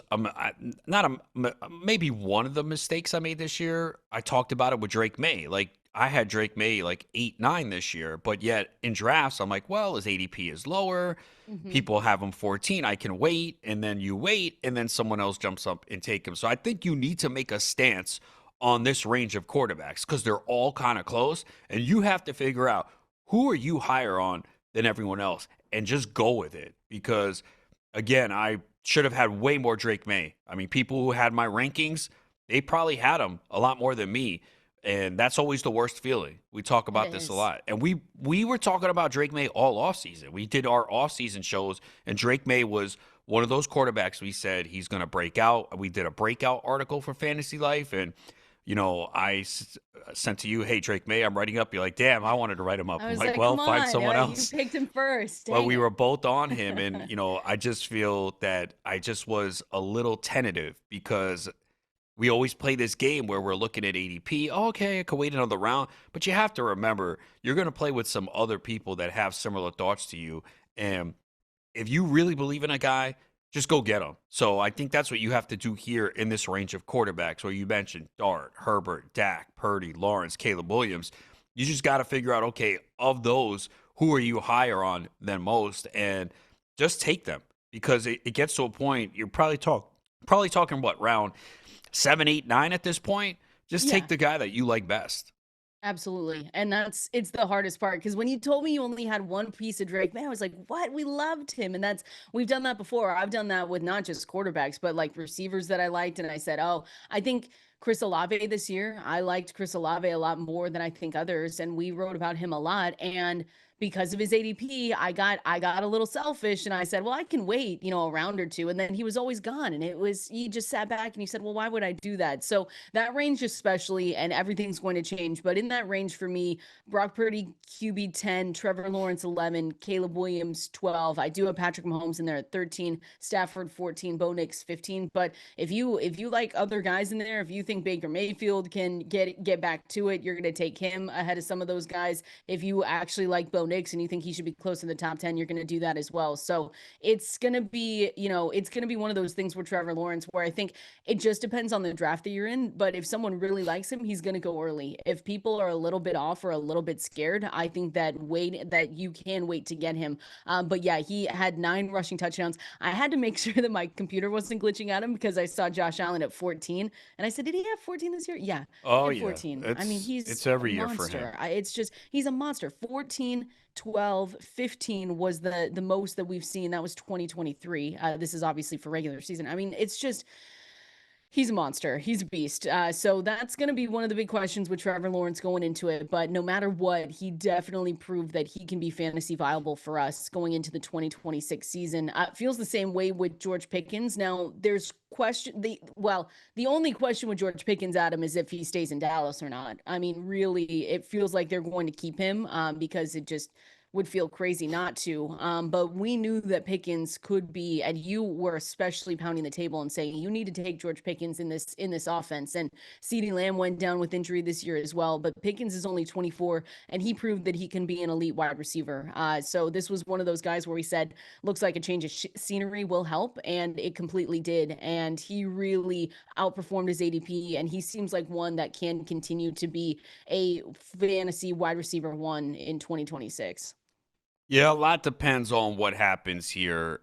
maybe one of the mistakes I made this year. I talked about it with Drake May. Like, I had Drake May like 8-9 this year, but yet in drafts, I'm like, well, his ADP is lower. People have him 14. I can wait. And then you wait, and then someone else jumps up and take him. So I think you need to make a stance on this range of quarterbacks because they're all kind of close. And you have to figure out who are you higher on than everyone else and just go with it. Because, again, I should have had way more Drake May. I mean, people who had my rankings, they probably had him a lot more than me. And that's always the worst feeling. We talk about this a lot. And we were talking about Drake May all offseason. We did our offseason shows, and Drake May was one of those quarterbacks we said he's going to break out. We did a breakout article for Fantasy Life, and, I sent to you, hey, Drake May, I'm writing up. You're like, damn, I wanted to write him up. I'm like, well, find someone else. You picked him first. Well, we were both on him, and, I just feel that I just was a little tentative because – we always play this game where we're looking at ADP. Oh, okay, I can wait another round. But you have to remember, you're going to play with some other people that have similar thoughts to you. And if you really believe in a guy, just go get them. So I think that's what you have to do here in this range of quarterbacks where you mentioned Dart, Herbert, Dak, Purdy, Lawrence, Caleb Williams. You just got to figure out, okay, of those, who are you higher on than most? And just take them because it gets to a point you're probably talking what, round 7, 8, 9 at this point? Just take Yeah. the guy that you like best. Absolutely. And it's the hardest part because when you told me you only had one piece of Drake, man, I was like, what? We loved him. And we've done that before. I've done that with not just quarterbacks, but like receivers that I liked. And I said, oh, I think Chris Olave this year, I liked Chris Olave a lot more than I think others. And we wrote about him a lot. And because of his ADP, I got a little selfish and I said, well, I can wait, a round or two. And then he was always gone. And you just sat back and you said, well, why would I do that? So that range especially, and everything's going to change. But in that range for me, Brock Purdy QB 10, Trevor Lawrence 11, Caleb Williams 12. I do have Patrick Mahomes in there at 13, Stafford 14, Bo Nix 15. But if you like other guys in there, if you think Baker Mayfield can get back to it, you're going to take him ahead of some of those guys. If you actually like Bo Nix and you think he should be close in the top 10, you're going to do that as well. So it's going to be, it's going to be one of those things with Trevor Lawrence where I think it just depends on the draft that you're in. But if someone really likes him, he's going to go early. If people are a little bit off or a little bit scared, I think that you can wait to get him. But yeah, he had 9 rushing touchdowns. I had to make sure that my computer wasn't glitching at him because I saw Josh Allen at 14, and I said, "Did he have 14 this year?" Yeah, he Oh had yeah, 14. I mean, it's he's a every year for him. monster. It's just he's a monster. 14, 12, 15 was the most that we've seen. That was 2023. This is obviously for regular season. I mean, it's just he's a monster. He's a beast. So that's going to be one of the big questions with Trevor Lawrence going into it. But no matter what, he definitely proved that he can be fantasy viable for us going into the 2026 season. Feels the same way with George Pickens. Now, there's the only question with George Pickens, Adam, is if he stays in Dallas or not. I mean, really, it feels like they're going to keep him because it just would feel crazy not to. But we knew that Pickens could be, and you were especially pounding the table and saying you need to take George Pickens in this offense. And CeeDee Lamb went down with injury this year as well, but Pickens is only 24, and he proved that he can be an elite wide receiver. So this was one of those guys where we said, looks like a change of scenery will help, and it completely did. And he really outperformed his ADP, and he seems like one that can continue to be a fantasy wide receiver one in 2026. Yeah, a lot depends on what happens here.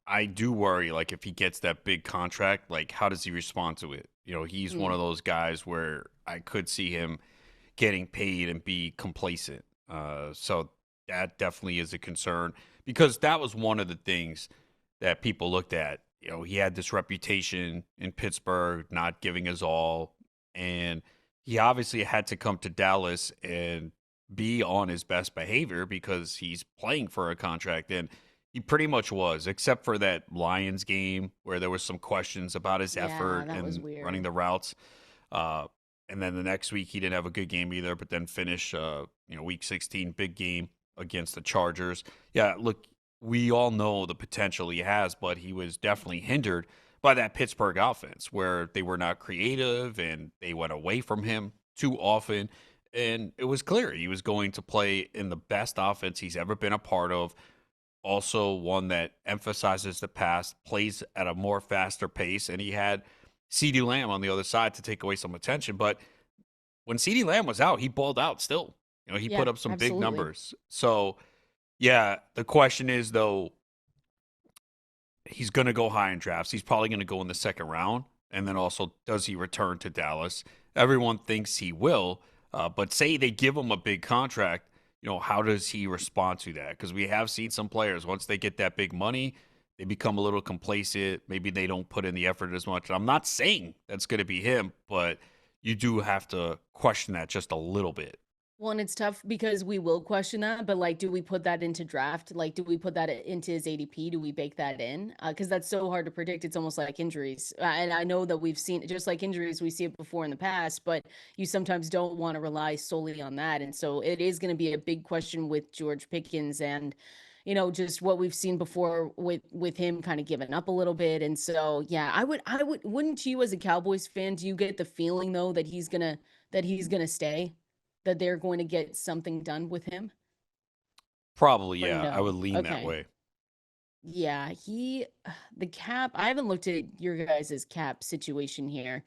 I do worry, like if he gets that big contract, like how does he respond to it? He's one Mm. of those guys where I could see him getting paid and be complacent. So that definitely is a concern because that was one of the things that people looked at. He had this reputation in Pittsburgh, not giving his all, and he obviously had to come to Dallas and be on his best behavior because he's playing for a contract. And he pretty much was, except for that Lions game where there was some questions about his Yeah, effort that was and running weird. the routes. Uh, and then the next week he didn't have a good game either, but then finish, week 16 big game against the Chargers. Yeah, look, we all know the potential he has, but he was definitely hindered by that Pittsburgh offense where they were not creative and they went away from him too often. And it was clear he was going to play in the best offense he's ever been a part of. Also, one that emphasizes the pass, plays at a more faster pace, and he had CeeDee Lamb on the other side to take away some attention. But when CeeDee Lamb was out, he balled out still. He Yeah, put up some big absolutely. numbers. So, yeah, the question is, though, he's going to go high in drafts. He's probably going to go in the second round. And then also, does he return to Dallas? Everyone thinks he will. But say they give him a big contract, how does he respond to that? Because we have seen some players, once they get that big money, they become a little complacent. Maybe they don't put in the effort as much. I'm not saying that's going to be him, but you do have to question that just a little bit. Well, and it's tough because we will question that, but like, do we put that into draft? Like, do we put that into his ADP? Do we bake that in? Because that's so hard to predict. It's almost like injuries. And I know that we've seen just like injuries, we see it before in the past, but you sometimes don't want to rely solely on that. And so it is going to be a big question with George Pickens and just what we've seen before with him kind of giving up a little bit. And so yeah, wouldn't you as a Cowboys fan, do you get the feeling though that he's gonna stay, that they're going to get something done with him, Probably, or yeah. I would no? lean that Okay. way. Yeah, the cap, I haven't looked at your guys' cap situation here.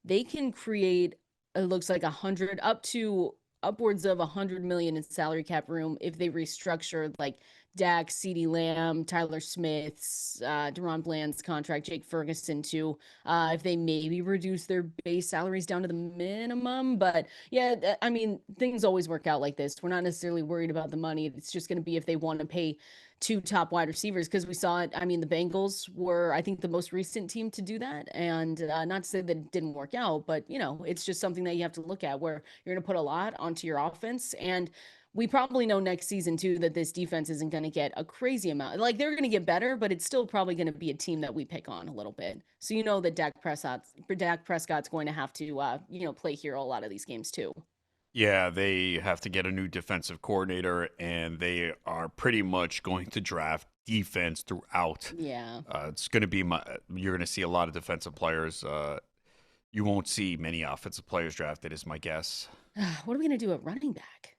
They can create, it looks like 100 up to upwards of 100 million in salary cap room if they restructure like Dak, CeeDee Lamb, Tyler Smith's, Deron Bland's contract, Jake Ferguson too. If they maybe reduce their base salaries down to the minimum, but yeah, I mean, things always work out like this. We're not necessarily worried about the money. It's just going to be if they want to pay two top wide receivers because we saw it. I mean, the Bengals were, I think, the most recent team to do that. And not to say that it didn't work out, but, it's just something that you have to look at where you're going to put a lot onto your offense. And we probably know next season, too, that this defense isn't going to get a crazy amount. Like, they're going to get better, but it's still probably going to be a team that we pick on a little bit. So, that Dak Prescott's going to have to, play hero a lot of these games, too. Yeah, they have to get a new defensive coordinator, and they are pretty much going to draft defense throughout. Yeah. It's going to be you're going to see a lot of defensive players. You won't see many offensive players drafted, is my guess. What are we going to do at running back?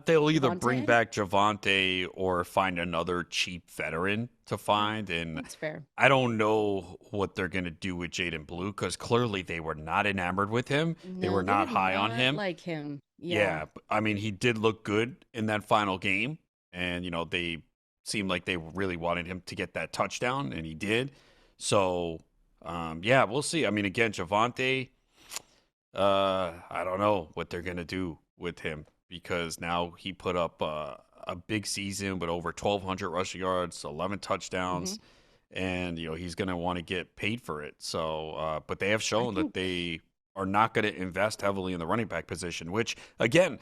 They'll either bring Javonte? back Javonte or find another cheap veteran to find. And That's fair. I don't know what they're going to do with Jaden Blue because clearly they were not enamored with him. They No, were they not did high on not him. like him. Yeah. Yeah, I mean, he did look good in that final game. And, they seemed like they really wanted him to get that touchdown, and he did. So, yeah, we'll see. I mean, again, Javonte, I don't know what they're going to do with him because now he put up a big season with over 1,200 rushing yards, 11 touchdowns, and he's going to want to get paid for it. So, but they have I shown that think, they are not going to invest heavily in the running back position, which again,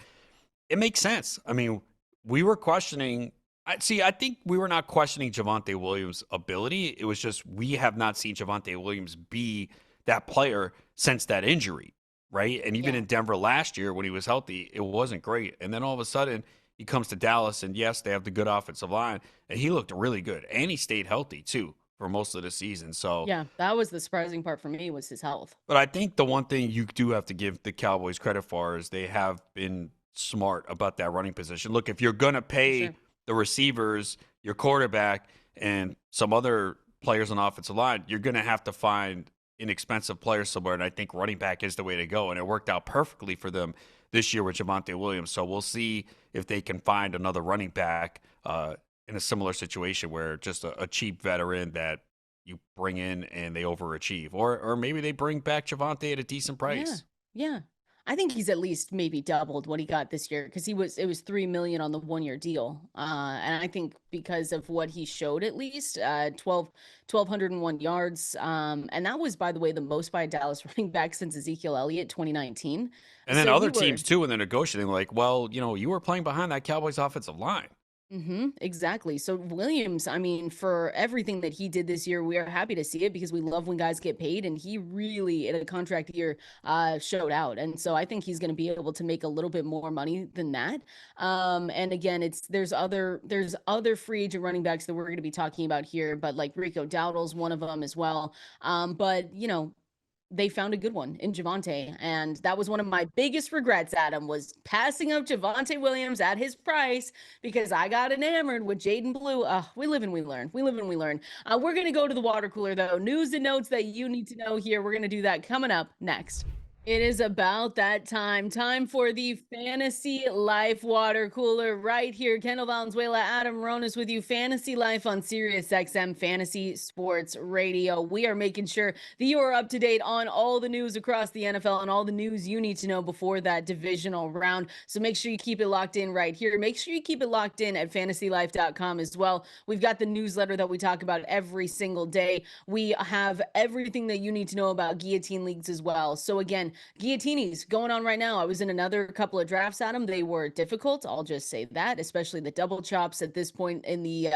it makes sense. I mean, we were questioning. I think we were not questioning Javonte Williams' ability. It was just we have not seen Javonte Williams be that player since that injury, right? And even yeah. in Denver last year when he was healthy, it wasn't great. And then all of a sudden, he comes to Dallas, and yes, they have the good offensive line, and he looked really good, and he stayed healthy too for most of the season. So, Yeah, that was the surprising part for me was his health. but I think the one thing you do have to give the Cowboys credit for is they have been smart about that running position. Look, if you're going to For pay sure. the receivers, your quarterback, and some other players on the offensive line, you're going to have to find inexpensive players somewhere. And I think running back is the way to go. And it worked out perfectly for them this year with Javonte Williams. So we'll see if they can find another running back in a similar situation where just a cheap veteran that you bring in and they overachieve, or maybe they bring back Javonte at a decent Yeah. price. Yeah. I think he's at least maybe doubled what he got this year because it was 3 million on the 1 year deal. And I think because of what he showed at least, 1,201 yards. And that was, by the way, the most by a Dallas running back since Ezekiel Elliott 2019. And then So we other were teams too, when they're negotiating, like, well, you were playing behind that Cowboys offensive line. Exactly. So Williams, I mean, for everything that he did this year, we are happy to see it because we love when guys get paid, and he really in a contract year showed out. And so I think he's going to be able to make a little bit more money than that. And again, there's other free agent running backs that we're going to be talking about here, but like Rico Dowdle's one of them as well. But they found a good one in Javonte. And that was one of my biggest regrets, Adam, was passing up Javonte Williams at his price because I got enamored with Jaden Blue. We live and we learn. We live and we learn. We're going to go to the water cooler, though. News and notes that you need to know here. We're going to do that coming up next. It is about that time. Time for the Fantasy Life Water Cooler right here. Kendall, Valenzuela, Adam Ronis with you. Fantasy Life on Sirius XM Fantasy Sports Radio. We are making sure that you are up to date on all the news across the NFL and all the news you need to know before that divisional round. So make sure you keep it locked in right here. Make sure you keep it locked in at fantasylife.com as well. We've got the newsletter that we talk about every single day. We have everything that you need to know about guillotine leagues as well. So again, guillotines going on right now. I was in another couple of drafts at them. They were difficult. I'll just say that, especially the double chops at this point in the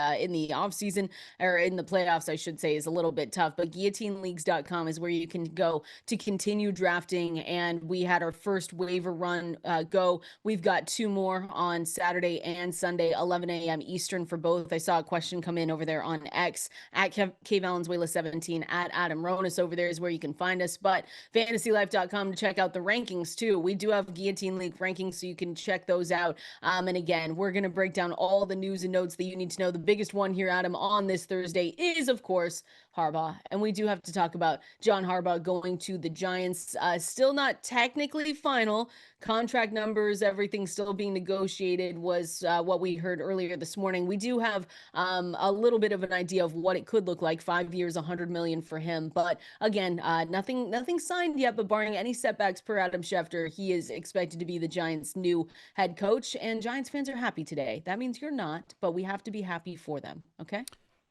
off season or in the playoffs, I should say, is a little bit tough. But guillotineleagues.com is where you can go to continue drafting. And we had our first waiver run go. We've got two more on Saturday and Sunday, 11 a.m. Eastern for both. I saw a question come in over there on X at K Valenzuela 17 at Adam Ronis. Over there is where you can find us. But fantasylife.com to check out the rankings too. We do have Guillotine League rankings, so you can check those out. And again, we're going to break down all the news and notes that you need to know. The biggest one here, Adam, on this Thursday is, of course, Harbaugh. And we do have to talk about John Harbaugh going to the Giants. Still not technically final. Contract numbers, everything still being negotiated was what we heard earlier this morning. We do have a little bit of an idea of what it could look like. 5 years, $100 million for him. But again, nothing signed yet, but barring any setbacks per Adam Schefter, he is expected to be the Giants' new head coach. And Giants fans are happy today. That means you're not, but we have to be happy for them. Okay.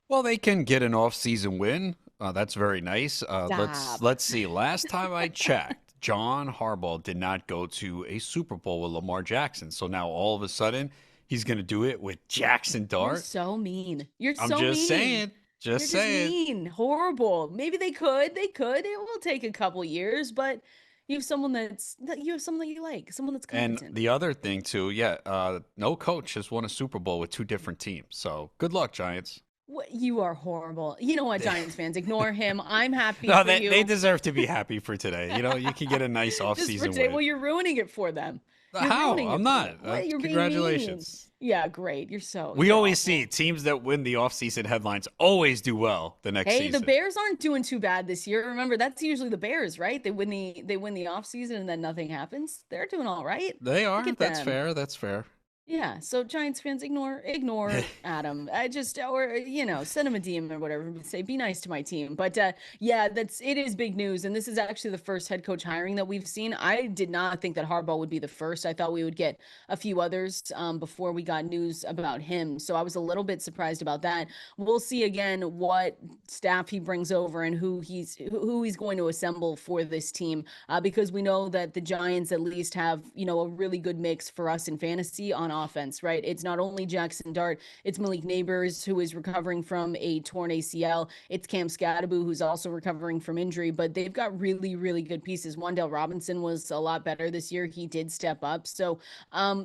Well, they can get an off-season win. That's very nice. Stop. Let's see. Last time I checked, John Harbaugh did not go to a Super Bowl with Lamar Jackson. So now all of a sudden, he's going to do it with Jackson Dart. You're so mean. I'm so just mean. saying. Just saying. Mean. Horrible. Maybe they could. It will take a couple years, but you have someone that you like, someone that's competent. And the other thing too, no coach has won a Super Bowl with two different teams. So good luck, Giants. You are horrible. You know what, Giants fans, ignore him. I'm happy no, for you. They deserve to be happy for today. You can get a nice offseason win. Well, you're ruining it for them. How? I'm not. Congratulations. Yeah, great. You're so. We always see teams that win the offseason headlines always do well the next season. Hey, the Bears aren't doing too bad this year. Remember, that's usually the Bears, right? They win the offseason and then nothing happens. They're doing all right. They are. That's fair. That's fair. Yeah, so Giants fans, ignore Adam. Send him a DM or whatever. Say, be nice to my team. But it is big news, and this is actually the first head coach hiring that we've seen. I did not think that Harbaugh would be the first. I thought we would get a few others before we got news about him. So I was a little bit surprised about that. We'll see again what staff he brings over and who he's going to assemble for this team, because we know that the Giants at least have a really good mix for us in fantasy on offense, right? It's not only Jackson Dart, it's Malik Neighbors, who is recovering from a torn ACL. It's Cam Scatterbo, who's also recovering from injury, but they've got really, really good pieces. Wan'Dale Robinson was a lot better this year. He did step up. So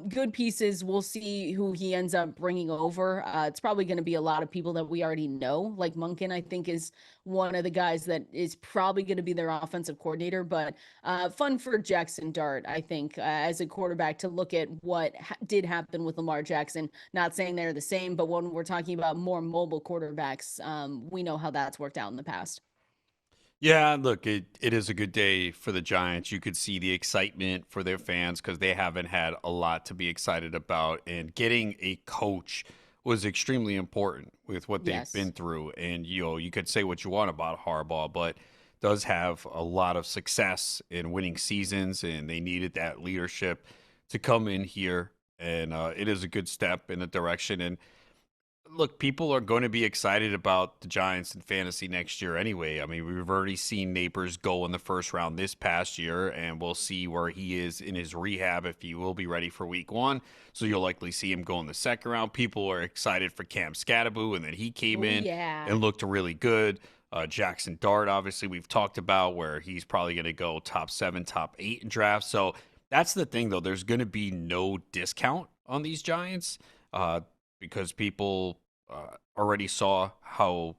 good pieces. We'll see who he ends up bringing over. It's probably going to be a lot of people that we already know. Like Munkin, I think, is one of the guys that is probably going to be their offensive coordinator, but fun for Jackson Dart, I think, as a quarterback to look at what did happen with Lamar Jackson. Not saying they're the same, but when we're talking about more mobile quarterbacks, we know how that's worked out in the past. Yeah, look, it is a good day for the Giants. You could see the excitement for their fans because they haven't had a lot to be excited about, and getting a coach was extremely important with what they've been through. And you could say what you want about Harbaugh, but does have a lot of success in winning seasons, and they needed that leadership to come in here. And it is a good step in the direction. And look, people are going to be excited about the Giants in fantasy next year anyway. I mean, we've already seen Neighbors go in the first round this past year, and we'll see where he is in his rehab if he will be ready for week 1. So you'll likely see him go in the second round. People are excited for Cam Scatterbo, and then he came in and looked really good. Jackson Dart, obviously, we've talked about where he's probably going to go top 7, top 8 in drafts. So that's the thing, though. There's going to be no discount on these Giants because people already saw how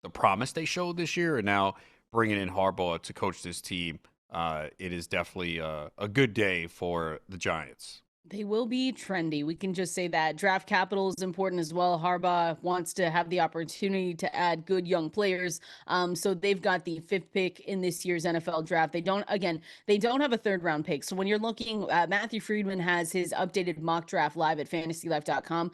the promise they showed this year, and now bringing in Harbaugh to coach this team, it is definitely a good day for the Giants. They will be trendy. We can just say that. Draft capital is important as well. Harbaugh wants to have the opportunity to add good young players. So they've got the 5th pick in this year's NFL draft. They don't have a 3rd round pick. So when you're looking, Matthew Friedman has his updated mock draft live at fantasylife.com.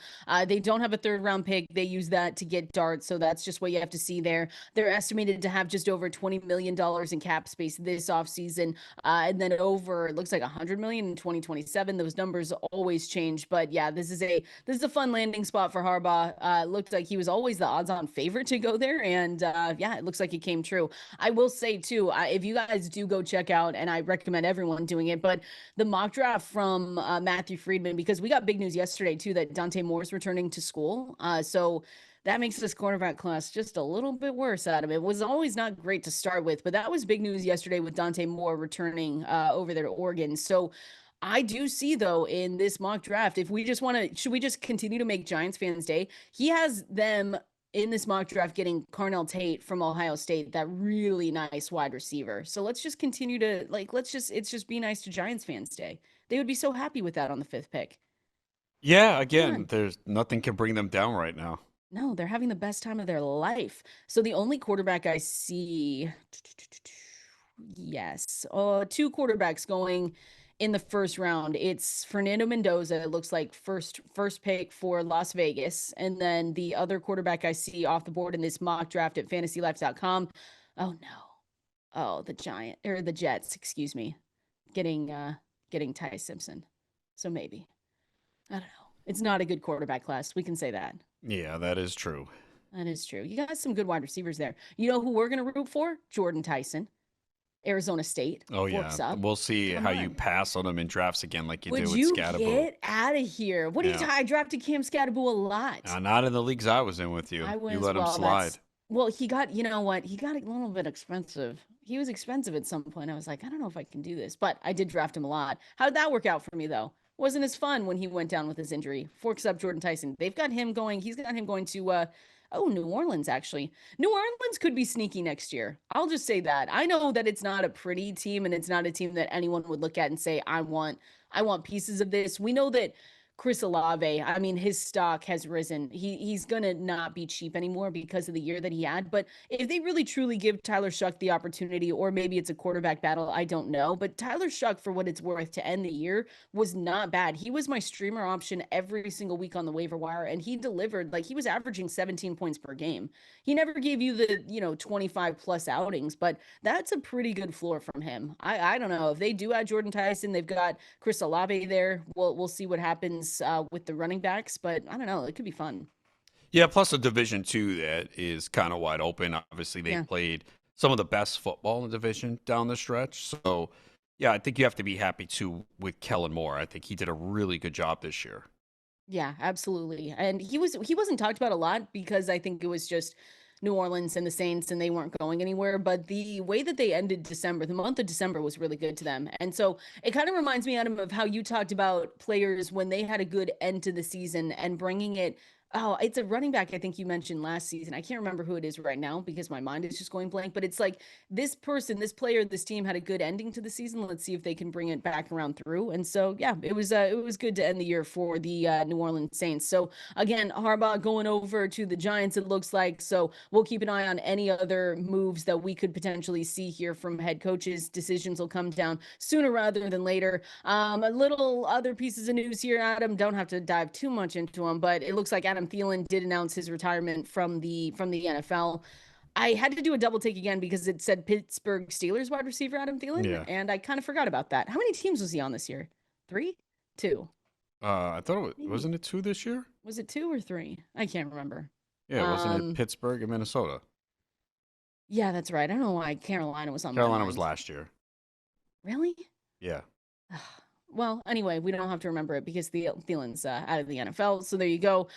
They don't have a 3rd round pick. They use that to get Dart. So that's just what you have to see there. They're estimated to have just over $20 million in cap space this offseason. And then it looks like $100 million in 2027. Those numbers always change, but yeah, this is a fun landing spot for Harbaugh. Looked like he was always the odds-on favorite to go there, and it looks like it came true. I will say too, if you guys do go check out, and I recommend everyone doing it, but the mock draft from Matthew Friedman, because we got big news yesterday too that Dante Moore's returning to school, so that makes this cornerback class just a little bit worse, Adam. It was always not great to start with, but that was big news yesterday with Dante Moore returning over there to Oregon. So I do see, though, in this mock draft, if we just should we just continue to make Giants fans day? He has them in this mock draft getting Carnell Tate from Ohio State, that really nice wide receiver. So let's just continue to it's just be nice to Giants fans day. They would be so happy with that on the 5th pick. Yeah, Come again, on. there's nothing can bring them down right now. No, they're having the best time of their life. So the only quarterback I see, yes, two quarterbacks going in the first round. It's Fernando Mendoza. It looks like first pick for Las Vegas, and then the other quarterback I see off the board in this mock draft at FantasyLife.com. Oh no, oh the Jets. Excuse me, getting Ty Simpson. So maybe I don't know. It's not a good quarterback class. We can say that. Yeah, that is true. That is true. You got some good wide receivers there. You know who we're going to root for? Jordan Tyson, Arizona State. Oh yeah, Forks up. we'll see Come how you on. pass on them in drafts again, like you Would did with you Scadaboo. get out of here? What do you Yeah, I drafted Cam Scadaboo a lot. not in the leagues I was in with you. I You was, let him well, slide. he got, you know what? He got a little bit expensive. He was expensive at some point. I was like, I don't know if I can do this, but I did draft him a lot. How did that work out for me though? Wasn't as fun when he went down with his injury. Forks up Jordan Tyson. They've got him going. He's got him going to New Orleans actually. New Orleans could be sneaky next year. I'll just say that. I know that it's not a pretty team and it's not a team that anyone would look at and say I want pieces of this. We know that Chris Olave, I mean, his stock has risen. He's gonna not be cheap anymore because of the year that he had. But if they really truly give Tyler Shuck the opportunity, or maybe it's a quarterback battle, I don't know. But Tyler Shuck, for what it's worth, to end the year was not bad. He was my streamer option every single week on the waiver wire, and he delivered. Like, he was averaging 17 points per game. He never gave you the 25 plus outings, but that's a pretty good floor from him. I don't know if they do add Jordan Tyson. They've got Chris Olave there. We'll see what happens with the running backs, but I don't know. It could be fun. Yeah, plus a Division Two that is kind of wide open. Obviously, they Yeah. played some of the best football in the division down the stretch. So, yeah, I think you have to be happy too with Kellen Moore. I think he did a really good job this year. Yeah, absolutely. And he wasn't talked about a lot because I think it was just New Orleans and the Saints and they weren't going anywhere. But the way that they ended December, the month of December was really good to them. And so it kind of reminds me, Adam, of how you talked about players when they had a good end to the season and bringing it. Oh, it's a running back I think you mentioned last season. I can't remember who it is right now because my mind is just going blank. But it's like this person, this player, this team had a good ending to the season. Let's see if they can bring it back around through. And so, yeah, it was good to end the year for the New Orleans Saints. So again, Harbaugh going over to the Giants, it looks like. So we'll keep an eye on any other moves that we could potentially see here from head coaches. Decisions will come down sooner rather than later. A little other pieces of news here, Adam. Don't have to dive too much into them, but it looks like Adam Thielen did announce his retirement from the NFL. I had to do a double take again because it said Pittsburgh Steelers wide receiver Adam Thielen, Yeah. and I kind of forgot about that. How many teams was he on this year? 3? 2? I thought it was, Maybe. wasn't it 2 this year? Was it 2 or 3? I can't remember. Yeah, wasn't it Pittsburgh and Minnesota? Yeah, that's right. I don't know why Carolina was on my Carolina was mind. last year. Really? Yeah. Well, anyway, we don't have to remember it because Thielen's out of the NFL. So there you go.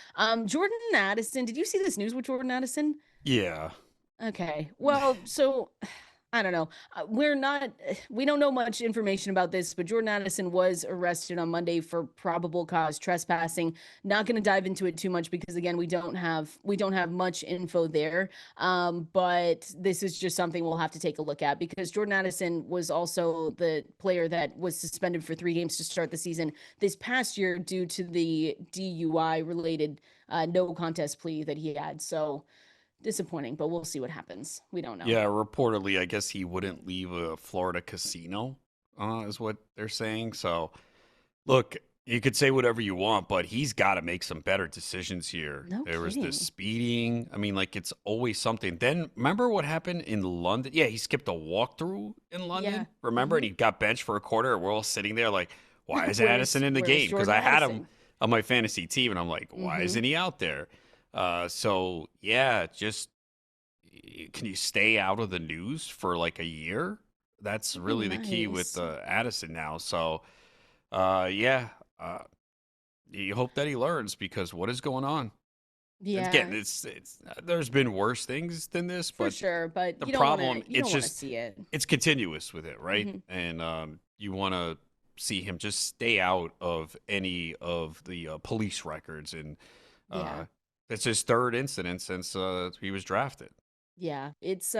Jordan Addison. Did you see this news with Jordan Addison? Yeah. Okay. Well, so I don't know. We don't know much information about this, but Jordan Addison was arrested on Monday for probable cause trespassing. Not going to dive into it too much because again, we don't have much info there. But this is just something we'll have to take a look at because Jordan Addison was also the player that was suspended for 3 games to start the season this past year due to the DUI related no contest plea that he had. So disappointing, but we'll see what happens. We don't know. Yeah, reportedly, I guess he wouldn't leave a Florida casino, is what they're saying. So, look, you could say whatever you want, but he's got to make some better decisions here. No There was kidding. this speeding. I mean, like, it's always something. Then, remember what happened in London? Yeah, he skipped a walkthrough in London. Yeah. Remember? And he got benched for a quarter. We're all sitting there like, why is Where's Addison in the where's game? Because Jordan I had him Addison? on my fantasy team, and I'm like, why Mm-hmm. isn't he out there? So, yeah, just can you stay out of the news for like a year? That's That'd be really the key with nice. Addison now. So, yeah, you hope that he learns because what is going on? Again, Yeah, it's there's been worse things than this, for but sure. But the you don't want problem to you it's don't want to just see it. it's continuous with it, right? Hmm. And you want to see him just stay out of any of the police records and uh, Yeah. That's his third incident since he was drafted. Yeah, it's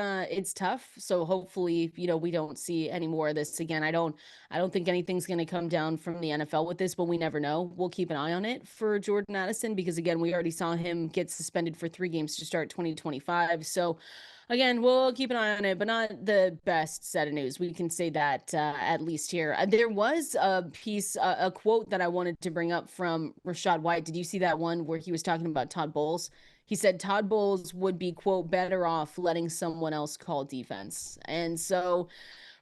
tough. So hopefully, we don't see any more of this again. I don't think anything's going to come down from the NFL with this, but we never know. We'll keep an eye on it for Jordan Addison because again, we already saw him get suspended for 3 games to start 2025. So again, we'll keep an eye on it, but not the best set of news. We can say that at least here. There was a piece, a quote that I wanted to bring up from Rachaad White. Did you see that one where he was talking about Todd Bowles? He said Todd Bowles would be, quote, better off letting someone else call defense. And so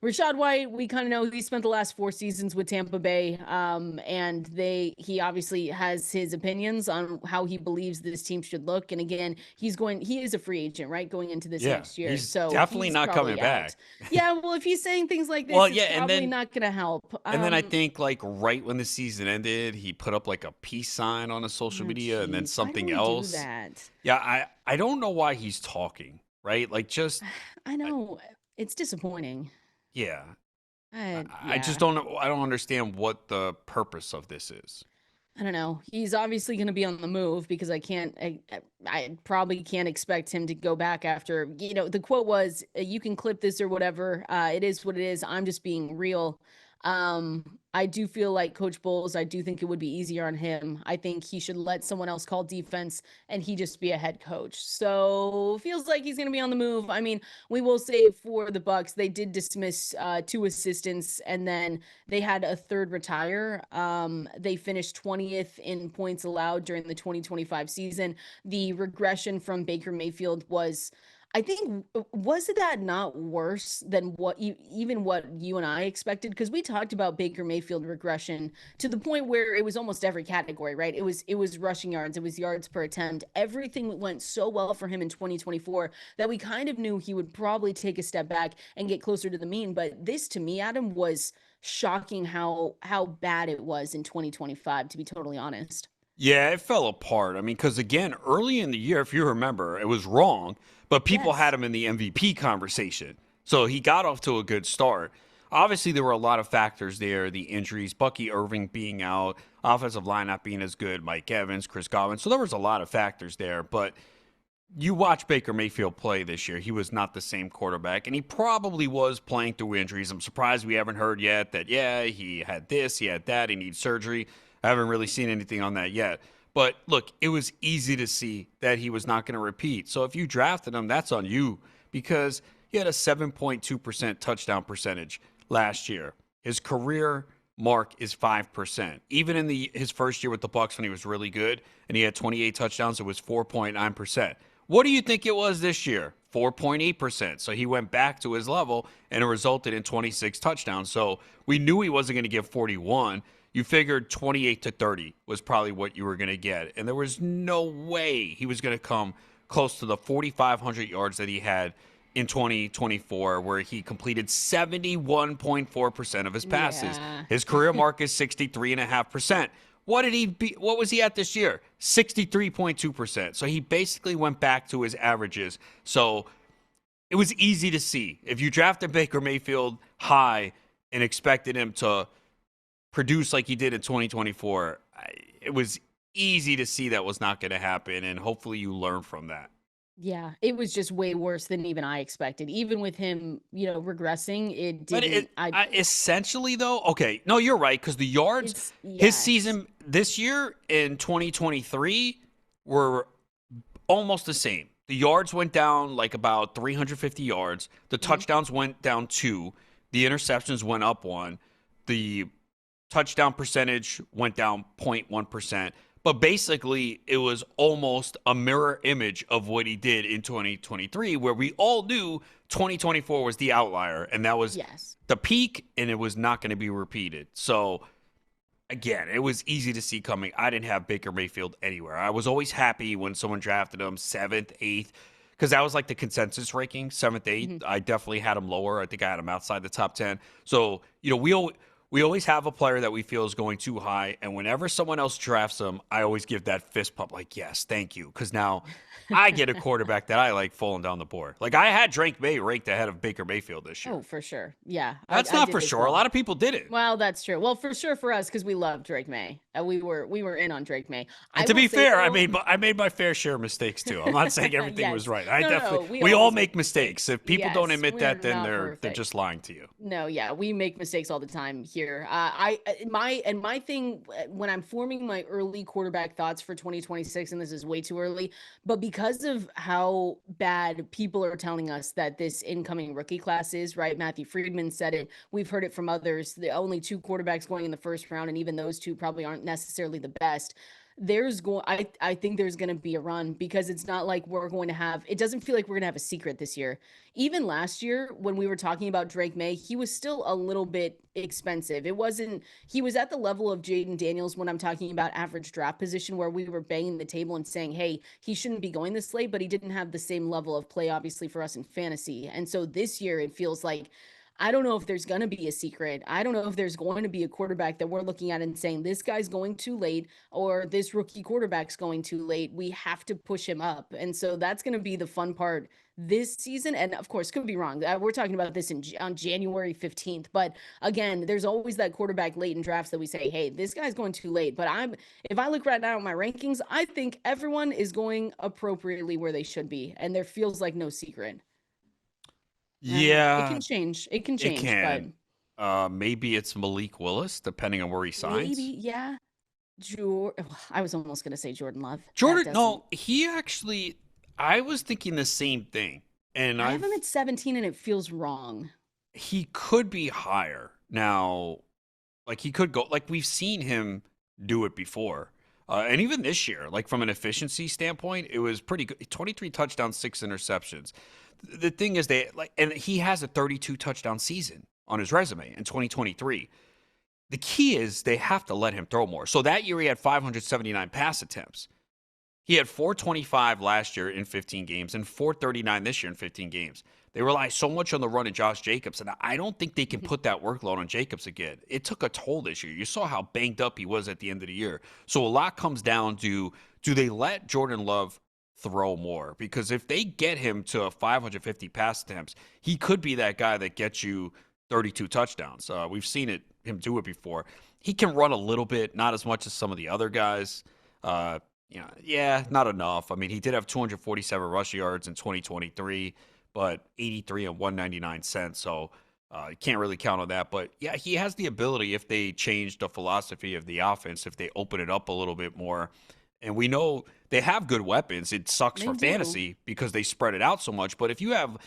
Rachaad White, we kind of know he spent the last 4 seasons with Tampa Bay, and he obviously has his opinions on how he believes this team should look. And again, he is a free agent, right, going into this Yeah, next year. he's So definitely he's not coming probably back. out. Yeah, well, if he's saying things like this, Well, it's yeah, and probably then not going to help. and then I think like right when the season ended, he put up like a peace sign on his social media, and then Geez, why do something we do else. that? Yeah, I don't know why he's talking, right? Like just I know it's disappointing. yeah. I Yeah. just don't know. I don't understand what the purpose of this is. I don't know. He's obviously going to be on the move because I probably can't expect him to go back after, the quote was, you can clip this or whatever. It is what it is. I'm just being real. I do feel like Coach Bowles, I do think it would be easier on him. I think he should let someone else call defense and he just be a head coach. So feels like he's going to be on the move. I mean, we will say for the Bucks, they did dismiss 2 assistants and then they had a third retire. They finished 20th in points allowed during the 2025 season. The regression from Baker Mayfield was, I think, was that not worse than what even what you and I expected? Because we talked about Baker Mayfield regression to the point where it was almost every category, right? It was rushing yards, it was yards per attempt. Everything went so well for him in 2024 that we kind of knew he would probably take a step back and get closer to the mean. But this, to me, Adam, was shocking how bad it was in 2025. To be totally honest. Yeah, it fell apart. I mean, because again, early in the year, if you remember, it was wrong, but people had Yes. him in the MVP conversation. So he got off to a good start. Obviously, there were a lot of factors there, the injuries, Bucky Irving being out, offensive line not being as good, Mike Evans, Chris Godwin. So there was a lot of factors there. But you watch Baker Mayfield play this year, he was not the same quarterback, and he probably was playing through injuries. I'm surprised we haven't heard yet that, yeah, he had this, he had that, he needs surgery. I haven't really seen anything on that yet. But look, it was easy to see that he was not going to repeat. So if you drafted him, that's on you because he had a 7.2% touchdown percentage last year. His career mark is 5%. Even in his first year with the Bucks when he was really good and he had 28 touchdowns, it was 4.9%. What do you think it was this year? 4.8%. So he went back to his level and it resulted in 26 touchdowns. So we knew he wasn't going to get 41. You figured 28 to 30 was probably what you were going to get. And there was no way he was going to come close to the 4,500 yards that he had in 2024, where he completed 71.4% of his passes. Yeah. His career mark is 63.5%. What was he at this year? 63.2%. So he basically went back to his averages. So it was easy to see. If you drafted Baker Mayfield high and expected him to produce like he did in 2024, it was easy to see that was not going to happen, and hopefully you learn from that. Yeah, it was just way worse than even I expected. Even with him, regressing, it But didn't. essentially, though, okay, no, you're right, because the yards, his Yes. season this year in 2023 were almost the same. The yards went down like about 350 yards. The touchdowns went down 2. The interceptions went up 1. The touchdown percentage went down 0.1%. But basically, it was almost a mirror image of what he did in 2023, where we all knew 2024 was the outlier, and that was Yes. the peak, and it was not going to be repeated. So, again, it was easy to see coming. I didn't have Baker Mayfield anywhere. I was always happy when someone drafted him 7th, 8th, because that was like the consensus ranking, 7th, 8th. I definitely had him lower. I think I had him outside the top 10. So, we always have a player that we feel is going too high. And whenever someone else drafts them, I always give that fist pump like, yes, thank you. Because now I get a quarterback that I like falling down the board. Like I had Drake May ranked ahead of Baker Mayfield this year. Oh, for sure. Yeah, That's I not did for as sure. A well. lot of people did it. Well, that's true. Well, for sure for us because we love Drake May. We were in on Drake May. And I to will be say, fair, though, I made my fair share of mistakes too. I'm not saying everything was yes. right. I No, definitely we we all always make mistakes. If people don't Yes, admit we're that, then not they're perfect. just lying to you. No, yeah, we make mistakes all the time here. My thing when I'm forming my early quarterback thoughts for 2026, and this is way too early, but because of how bad people are telling us that this incoming rookie class is, right? Matthew Friedman said it. We've heard it from others. The only two quarterbacks going in the first round, and even those two probably aren't necessarily the best. I think there's going to be a run because it's not like we're going to have, it doesn't feel like we're going to have a secret this year. Even last year when we were talking about Drake May, he was still a little bit expensive. It wasn't, he was at the level of Jaden Daniels when I'm talking about average draft position, where we were banging the table and saying, hey, he shouldn't be going this late, but he didn't have the same level of play, obviously, for us in fantasy. And so this year it feels like, I don't know if there's going to be a secret. I don't know if there's going to be a quarterback that we're looking at and saying, this guy's going too late or this rookie quarterback's going too late. We have to push him up. And so that's going to be the fun part this season. And of course, could be wrong. We're talking about this on January 15th. But again, there's always that quarterback late in drafts that we say, hey, this guy's going too late. But if I look right now at my rankings, I think everyone is going appropriately where they should be. And there feels like no secret. It Yeah, can change. It can it change, but can. Maybe it's Malik Willis, depending on where he maybe, signs. yeah. I was almost gonna say Jordan Love. That Jordan, doesn't. no, he actually. I was thinking the same thing, and I have him at 17, and it feels wrong. he could be higher now. Like he could go. Like we've seen him do it before, and even this year, like from an efficiency standpoint, it was pretty good. 23 touchdowns, 6 interceptions. The thing is, and he has a 32 touchdown season on his resume in 2023. The key is they have to let him throw more. So that year he had 579 pass attempts. He had 425 last year in 15 games and 439 this year in 15 games. They rely so much on the run of Josh Jacobs, and I don't think they can put that workload on Jacobs again. It took a toll this year. You saw how banged up he was at the end of the year. So a lot comes down to, do they let Jordan Love throw more? Because if they get him to 550 pass attempts, he could be that guy that gets you 32 touchdowns. We've seen him do it before. He can run a little bit, not as much as some of the other guys. Yeah, not enough. I mean, he did have 247 rush yards in 2023, but 83 and 199 cents. So you can't really count on that. But yeah, he has the ability, if they change the philosophy of the offense, if they open it up a little bit more. And we know they have good weapons. It sucks They for do. fantasy because they spread it out so much. But if you have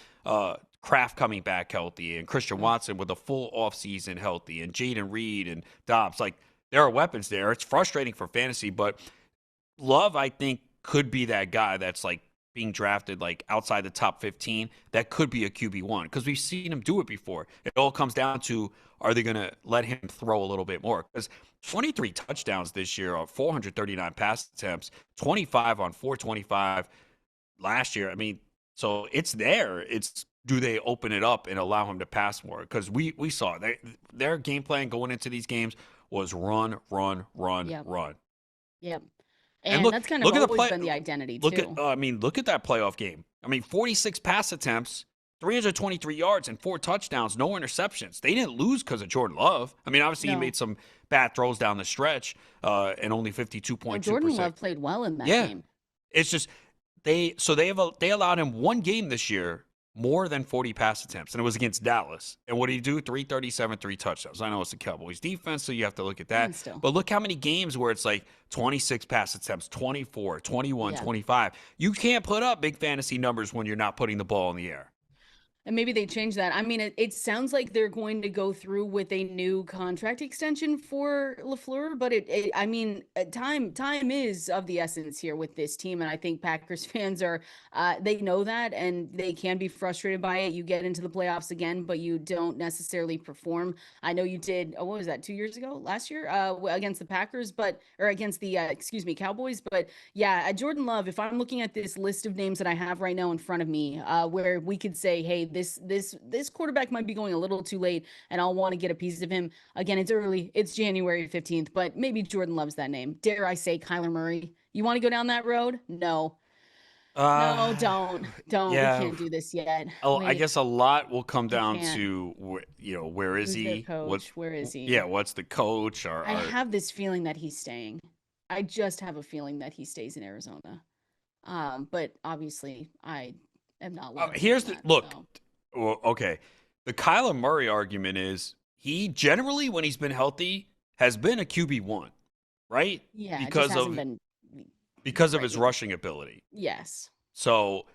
Kraft coming back healthy and Christian Watson with a full offseason healthy and Jaden Reed and Dobbs, like there are weapons there. It's frustrating for fantasy, but Love, I think, could be that guy that's like being drafted like outside the top 15 that could be a QB1 because we've seen him do it before. It all comes down to, are they going to let him throw a little bit more? Because 23 touchdowns this year, 439 pass attempts, 25 on 425 last year. I mean, so it's there. It's, do they open it up and allow him to pass more? Because we saw their game plan going into these games was run, run, run, Yep. run. Yep. And And that's kind of look at the always play. been the identity Look at, too. look at that playoff game. I mean, 46 pass attempts, 323 yards, and 4 touchdowns, no interceptions. They didn't lose because of Jordan Love. I mean, obviously he No. made some bad throws down the stretch, and only 52.2%. No, Jordan Love played well in that Yeah, game. it's just they allowed him one game this year more than 40 pass attempts, and it was against Dallas. And what did he do? 337, 3 touchdowns. I know it's the Cowboys defense, so you have to look at that. And still. But look how many games where it's like 26 pass attempts, 24, 21, Yeah. 25. You can't put up big fantasy numbers when you're not putting the ball in the air. And maybe they change that. I mean, it sounds like they're going to go through with a new contract extension for LaFleur, but I mean, time is of the essence here with this team, and I think Packers fans are they know that, and they can be frustrated by it. You get into the playoffs again, but you don't necessarily perform. I know you did. What was that? 2 years ago, last year, against the Packers, or against the Cowboys. But yeah, Jordan Love. If I'm looking at this list of names that I have right now in front of me, where we could say, hey, this quarterback might be going a little too late, and I'll want to get a piece of him. Again, it's early. It's January 15th, but maybe Jordan loves that name. Dare I say Kyler Murray? You want to go down that road? No. No, don't. We Yeah. can't do this yet. Oh, I Wait, guess a lot will come we down can't. to where is Who's their he? What? coach? Where is he? Yeah, what's the coach? I have this feeling that he's staying. I just have a feeling that he stays in Arizona. But obviously, I am not locked Here's in the on that, look. so. Well, okay, the Kyler Murray argument is he generally, when he's been healthy, has been a QB1, right? Yeah, it just Because hasn't of been his great. rushing ability. Yes. So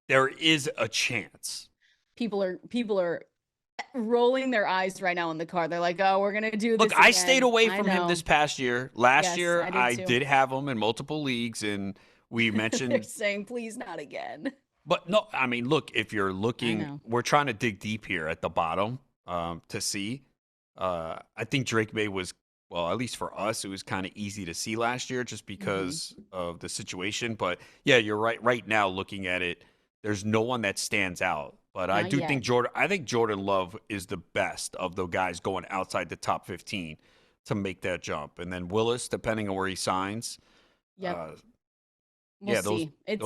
there is a chance. People are rolling their eyes right now in the car. They're like, "Oh, we're gonna do Look, this I again." stayed away I from him know. this past year. Last Yes, year, I did I too. did have him in multiple leagues, and we They're mentioned. saying, "Please, not again." But no, I mean, look, if you're I looking, know. we're trying to dig deep here at the bottom to see. I think Drake May was, well, at least for us, it was kind of easy to see last year just Mm-hmm. because of the situation. But yeah, you're right. Right now, looking at it, there's no one that stands out. But I Not do yet. think I think Jordan Love is the best of the guys going outside the top 15 to make that jump. And then Willis, depending on where he signs. Yep. Uh, We'll yeah, those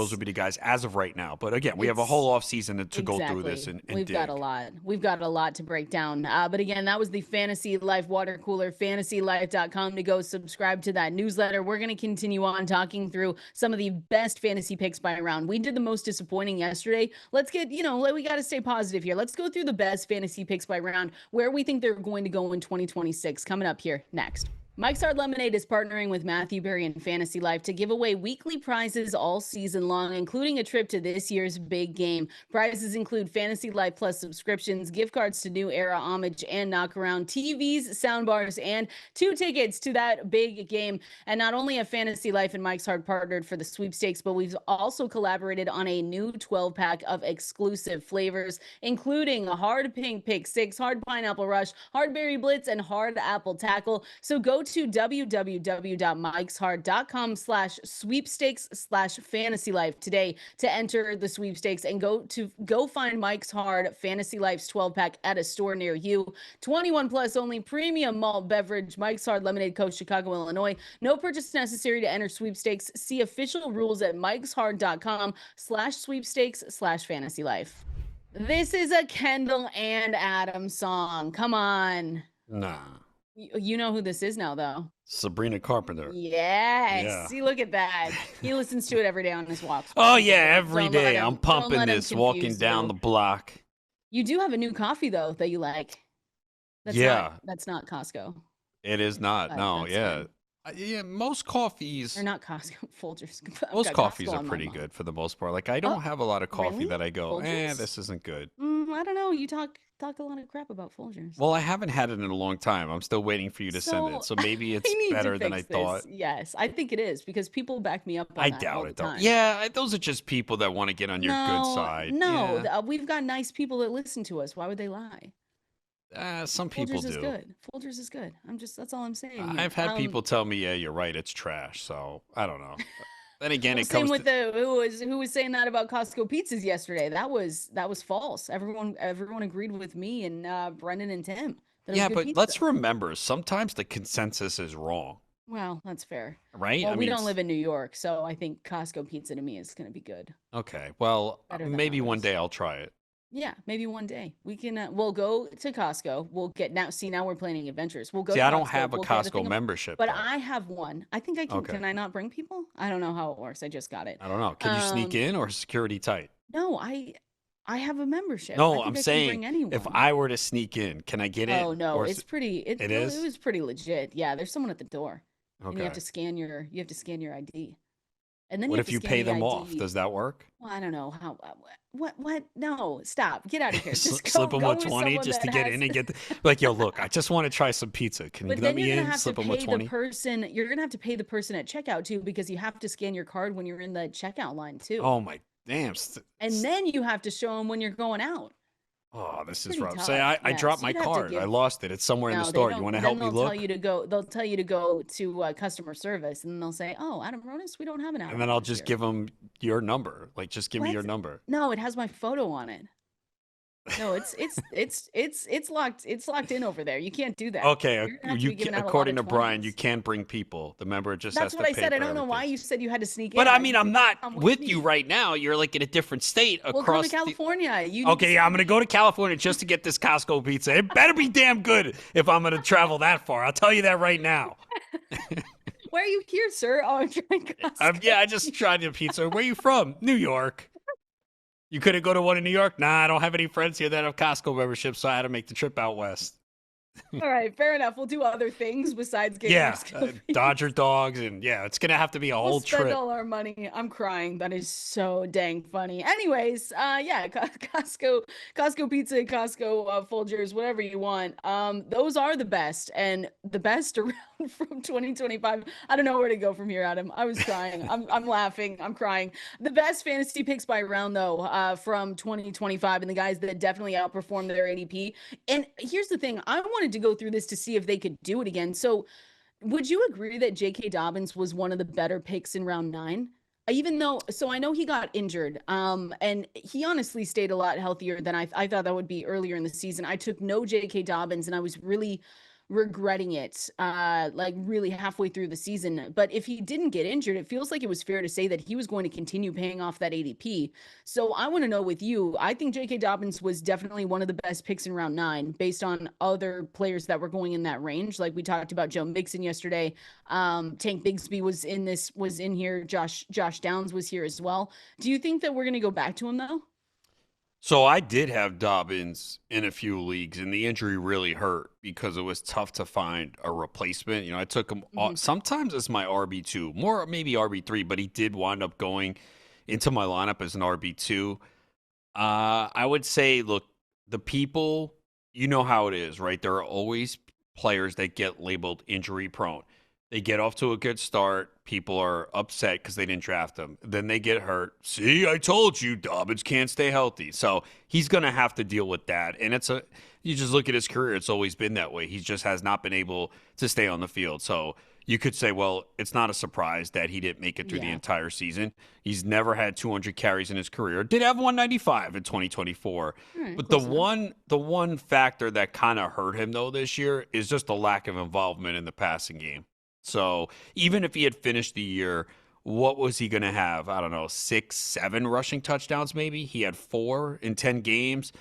see. would be the guys as of right now. But again, we have a whole It's off season to go through this Exactly. and We've got a dig. lot. We've got a lot to break down. But again, that was the Fantasy Life Water Cooler, fantasylife.com to go subscribe to that newsletter. We're going to continue on talking through some of the best fantasy picks by round. We did the most disappointing yesterday. Let's get, we got to stay positive here. Let's go through the best fantasy picks by round, where we think they're going to go in 2026, coming up here next. Mike's Hard Lemonade is partnering with Matthew Berry and Fantasy Life to give away weekly prizes all season long, including a trip to this year's big game. Prizes include Fantasy Life Plus subscriptions, gift cards to New Era, Homage, and Knockaround, TVs, soundbars, and 2 tickets to that big game. And not only have Fantasy Life and Mike's Hard partnered for the sweepstakes, but we've also collaborated on a new 12-pack of exclusive flavors, including a Hard Pink Pick 6, Hard Pineapple Rush, Hard Berry Blitz, and Hard Apple Tackle. So go to www.mikeshard.com/sweepstakes/fantasylife today to enter the sweepstakes and go find Mike's Hard Fantasy Life's 12-pack at a store near you. 21 plus only, premium malt beverage, Mike's Hard Lemonade Co. Chicago, Illinois. No purchase necessary to enter sweepstakes. See official rules at mikeshard.com/sweepstakes/fantasylife. This is a Kendall and Adam song. Come on. Nah. You know who this is now, though. Sabrina Carpenter. Yes. Yeah. See, look at that. He listens to it every day on his walks. Oh yeah, every Don't let day him- I'm don't pumping let him this, walking confuse down you. the block. You do have a new coffee though that you like. Yeah. That's not Costco. It is not. But No, that's yeah. good. Yeah, most coffees. Or not Costco. Folgers. I've Most got coffees Costco are on my pretty mind. good for the most part. Like I don't have a lot of coffee really? that I go, Folgers? this isn't good. I don't know. You talk a lot of crap about Folgers. Well, I haven't had it in a long time. I'm still waiting for you to send it. So maybe it's I need better to than fix I thought. this. Yes, I think it is because people back me up on I that all doubt the it though. time. Yeah, those are just people that want to get on your good side. No, Yeah. we've got nice people that listen to us. Why would they lie? Some people Folgers is do. good. Folgers is good. That's all I'm saying here. I've had people tell me, yeah, you're right, it's trash. So I don't know. Then again, Well, it same comes with to who was saying that about Costco pizzas yesterday. That was false. Everyone agreed with me and Brendan and Tim that it was good but pizza. let's remember, sometimes the consensus is wrong, Well, that's fair. right? Well, we don't live in New York, so I think Costco pizza to me is going to be good. Okay, well, Better than maybe one others. day I'll try it. Yeah, maybe one day we can. We'll go to Costco. We'll get now. See, now we're planning adventures. We'll go. See, to I don't Costco, have a we'll get Costco thing of- membership, but though. I have one. I think I can. Okay. Can I not bring people? I don't know how it works. I just got it. I don't know. Can you sneak in or security tight? No, I have a membership. I No, think I'm I can saying bring anyone. if I were to sneak in, can I get in? Oh no, Or it's pretty. it It is? was pretty legit. Yeah, there's someone at the door, and you Okay. have to scan your ID, and then What you have if to you scan pay the them ID. off? Does that work? Well, I don't know how. What? No, stop. Get out of here. Just Slip them go a with 20 someone just to that get has- in and get like, yo, look, I just want to try some pizza. Can you But let then me you're gonna in? have Slip to them a pay 20. the person. You're gonna have to pay the person at checkout too, because you have to scan your card when you're in the checkout line too. Oh my damn. And then you have to show them when you're going out. Oh, this is Pretty rough. tough. Say I Yes, dropped my you'd have to card. I give- lost it. It's somewhere in the No, store. they You want to don't. help Then me they'll look? tell you to go. They'll tell you to go to customer service, and they'll say, "Oh, Adam Ronis, we don't have an Adam." And then I'll Ronis just here." give them your number. Like, just give me your What? number. No, it has my photo on it. No, it's locked in over there. You can't do that. Okay, You're gonna have to be giving out a lot according of to Brian, you 20s. can bring people. The member just That's has what to I pay said. I for don't know why everything. you said you had to sneak But in. I I mean, just I'm said you not come with with you me. right now. You're like in a different state Well, come to across the. California. You need to Okay, yeah, I'm gonna go to California just to get this Costco pizza. It better be damn good if I'm gonna travel that far. I'll tell you that right now. Why are you here, sir? Oh, I'm trying Costco. Yeah, I just tried the pizza. Where you from? New York. You couldn't go to one in New York? Nah, I don't have any friends here that have Costco memberships, so I had to make the trip out west. All right, fair enough. We'll do other things besides get Yeah, Costco Dodger pizza. dogs, and yeah, it's gonna have to be a We'll whole spend trip. all our money. I'm crying. That is so dang funny. Anyways, yeah, Costco pizza, Costco Folgers, whatever you want. Those are the best and the best around from 2025. I don't know where to go from here, Adam. I was crying. I'm laughing. I'm crying. The best fantasy picks by round though, from 2025, and the guys that definitely outperformed their ADP. And here's the thing: I wanted to go through this to see if they could do it again. So would you agree that J.K. Dobbins was one of the better picks in round 9? Even though, so I know he got injured, and he honestly stayed a lot healthier than I thought that would be earlier in the season. I took no J.K. Dobbins, and I was really regretting it, like really halfway through the season. But if he didn't get injured, it feels like it was fair to say that he was going to continue paying off that ADP. So I want to know with you, I think J.K. Dobbins was definitely one of the best picks in round 9 based on other players that were going in that range. Like we talked about Joe Mixon yesterday. Tank Bigsby was in here. Josh Downs was here as well. Do you think that we're going to go back to him though? So I did have Dobbins in a few leagues, and the injury really hurt because it was tough to find a replacement. I took him Mm-hmm. sometimes as my RB2, more maybe RB3, but he did wind up going into my lineup as an RB2. I would say, look, the people, you know how it is, right? There are always players that get labeled injury prone. They get off to a good start. People are upset because they didn't draft him. Then they get hurt. See, I told you, Dobbins can't stay healthy. So he's going to have to deal with that. And you just look at his career, it's always been that way. He just has not been able to stay on the field. So you could say, well, it's not a surprise that he didn't make it through the Yeah. entire season. He's never had 200 carries in his career. Did have 195 in 2024. All right, But the close enough. one factor that kind of hurt him though this year is just the lack of involvement in the passing game. So even if he had finished the year, what was he going to have? I don't know, 6, 7 rushing touchdowns maybe. He had 4 in 10 games.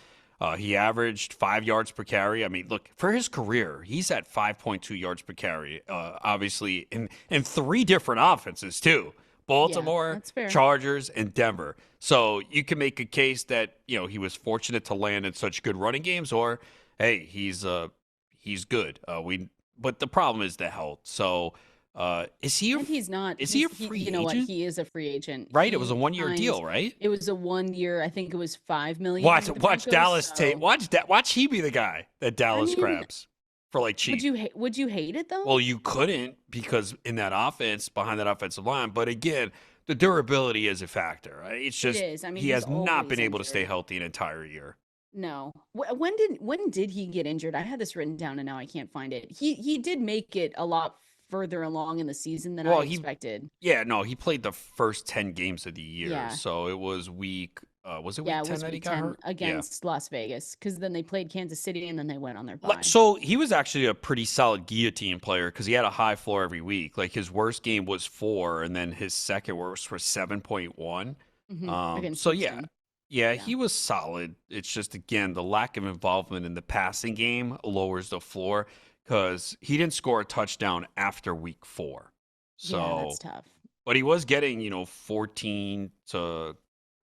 He averaged 5 yards per carry. I mean, look, for his career, he's at 5.2 yards per carry. Obviously, in 3 different offenses too: Yeah, Baltimore, that's fair. Chargers, and Denver. So you can make a case that he was fortunate to land in such good running games, or hey, he's good. But the problem is the health. So is he And he's not. a free You know what? agent? He is a free agent. Right, it was a He 1 year signed. deal, right? It was a 1 year. I think it was 5 million Watch with the watch Broncos. Dallas take So, watch he be the guy that I Dallas mean, grabs for like cheap. would you hate it though? Well, you couldn't because in that offense, behind that offensive line. But again, the durability is a factor. Right? It's It just is. I mean, he he's has not always been able to stay injured. healthy an entire year. No. When did he get injured? I had this written down and now I can't find it. He did make it a lot further along in the season than I Well, expected. he played the first 10 games of the year. Yeah. So it was was it Yeah, week it 10 was that he week got 10 hurt? Yeah. against Las Vegas because then they played Kansas City and then they went on their bye. So he was actually a pretty solid guillotine player because he had a high floor every week. Like his worst game was 4, and then his second worst was 7.1. Against So yeah, Houston. yeah, Yeah. he was solid. It's just again the lack of involvement in the passing game lowers the floor because he didn't score a touchdown after week 4. Yeah, So, that's tough. but he was getting 14 to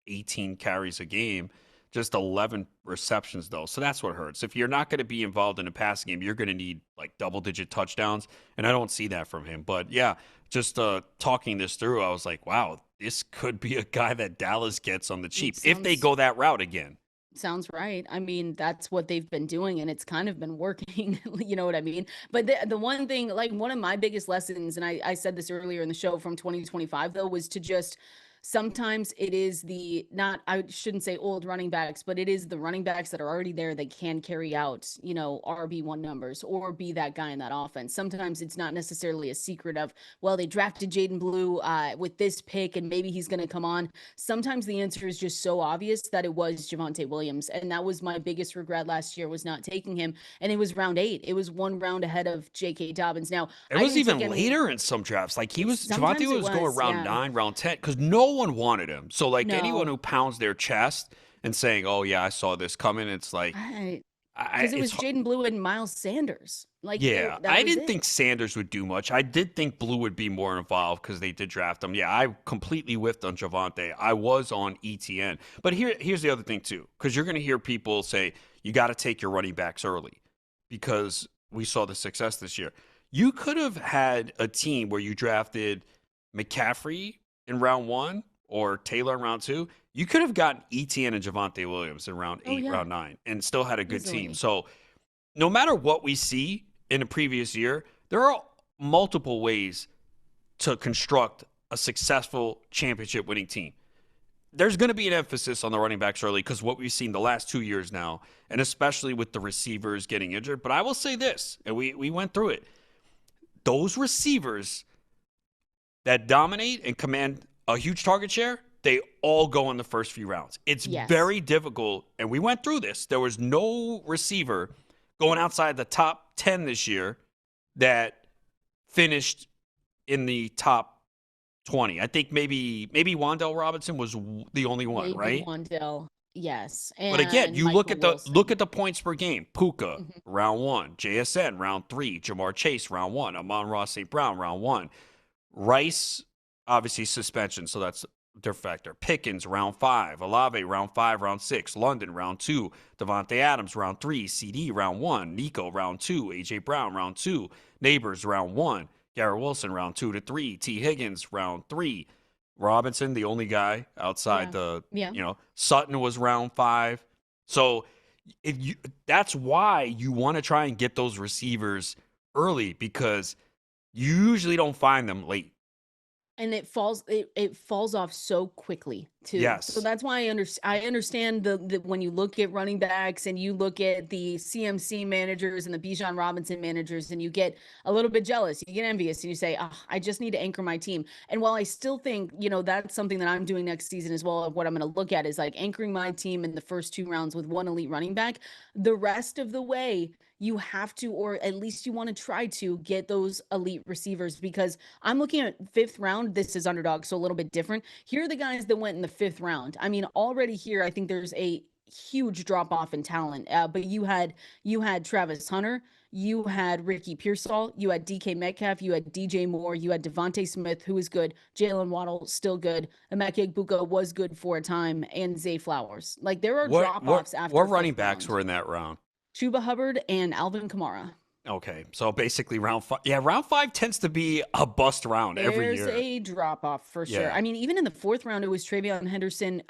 18 carries a game, just 11 receptions though. So that's what hurts. If you're not going to be involved in a passing game, you're going to need like double-digit touchdowns, and I don't see that from him. But yeah, just talking this through, I was like, wow, this could be a guy that Dallas gets on the It cheap if they sounds go that route again. sounds right. I mean, that's what they've been doing and it's kind of been working, you know what I mean? But the one thing, like one of my biggest lessons, and I said this earlier in the show from 2025 though, was to just Sometimes it is I shouldn't say old running backs, but it is the running backs that are already there that can carry out, RB1 numbers or be that guy in that offense. Sometimes it's not necessarily a secret of, well, they drafted Jaden Blue with this pick and maybe he's going to come on. Sometimes the answer is just so obvious that it was Javonte Williams. And that was my biggest regret last year, was not taking him. And it was round 8. It was one round ahead of J.K. Dobbins. Now, it was even later in some drafts. Like Javonte was going round 9, round 10, because no one wanted him. So like anyone who pounds their chest and saying, "Oh yeah, I saw this coming," it's like, because it was Jaden Blue and Miles Sanders. Like, yeah, I didn't think Sanders would do much. I did think Blue would be more involved because they did draft him. Yeah, I completely whiffed on Javonte. I was on ETN. But here's the other thing too, because you're going to hear people say you got to take your running backs early because we saw the success this year. You could have had a team where you drafted McCaffrey in round 1 or Taylor in round 2. You could have gotten ETN and Javonte Williams in round 8, round 9, and still had a good team. So no matter what we see in a previous year, there are multiple ways to construct a successful championship-winning team. There's going to be an emphasis on the running backs early because what we've seen the last 2 years now, and especially with the receivers getting injured. But I will say this, and we went through it. Those receivers that dominate and command a huge target share, they all go in the first few rounds. It's very difficult, and we went through this. There was no receiver going outside the top 10 this year that finished in the top 20. I think maybe Wan'Dale Robinson was the only one, right? Wan'Dale, yes. But again, you look at the points per game. Puka, round 1. JSN, round 3. Jamar Chase, round 1. Amon-Ra St. Brown, round 1. Rice, obviously suspension, so that's their factor. Pickens, round 5. Olave, round 5, round 6. London, round 2. Devontae Adams, round 3. CD, round 1. Nico, round 2. A.J. Brown, round 2. Neighbors, round 1. Garrett Wilson, round 2 to 3. T. Higgins, round 3. Robinson, the only guy outside Sutton was round 5. So that's why you want to try and get those receivers early, because you usually don't find them late. And it falls off so quickly too. Yes. So that's why I understand the when you look at running backs and you look at the CMC managers and the Bijan Robinson managers and you get a little bit jealous, you get envious, and you say, "Oh, I just need to anchor my team." And while I still think, that's something that I'm doing next season as well, of what I'm going to look at is like anchoring my team in the first 2 rounds with one elite running back, the rest of the way you have to, or at least you want to try to get those elite receivers, because I'm looking at 5th round. This is underdog, so a little bit different. Here are the guys that went in the 5th round. I mean, already here, I think there's a huge drop off in talent. But you had Travis Hunter, you had Ricky Pearsall, you had DK Metcalf, you had DJ Moore, you had Devontae Smith, who is good, Jalen Waddle, still good, Emeka Egbuka was good for a time, and Zay Flowers. Like, there are drop offs after. What running backs were in that round? Chuba Hubbard and Alvin Kamara. Okay, so basically round 5. Yeah, round 5 tends to be a bust round every year. There's a drop off for sure. I mean, even in the 4th round, it was Travion Henderson.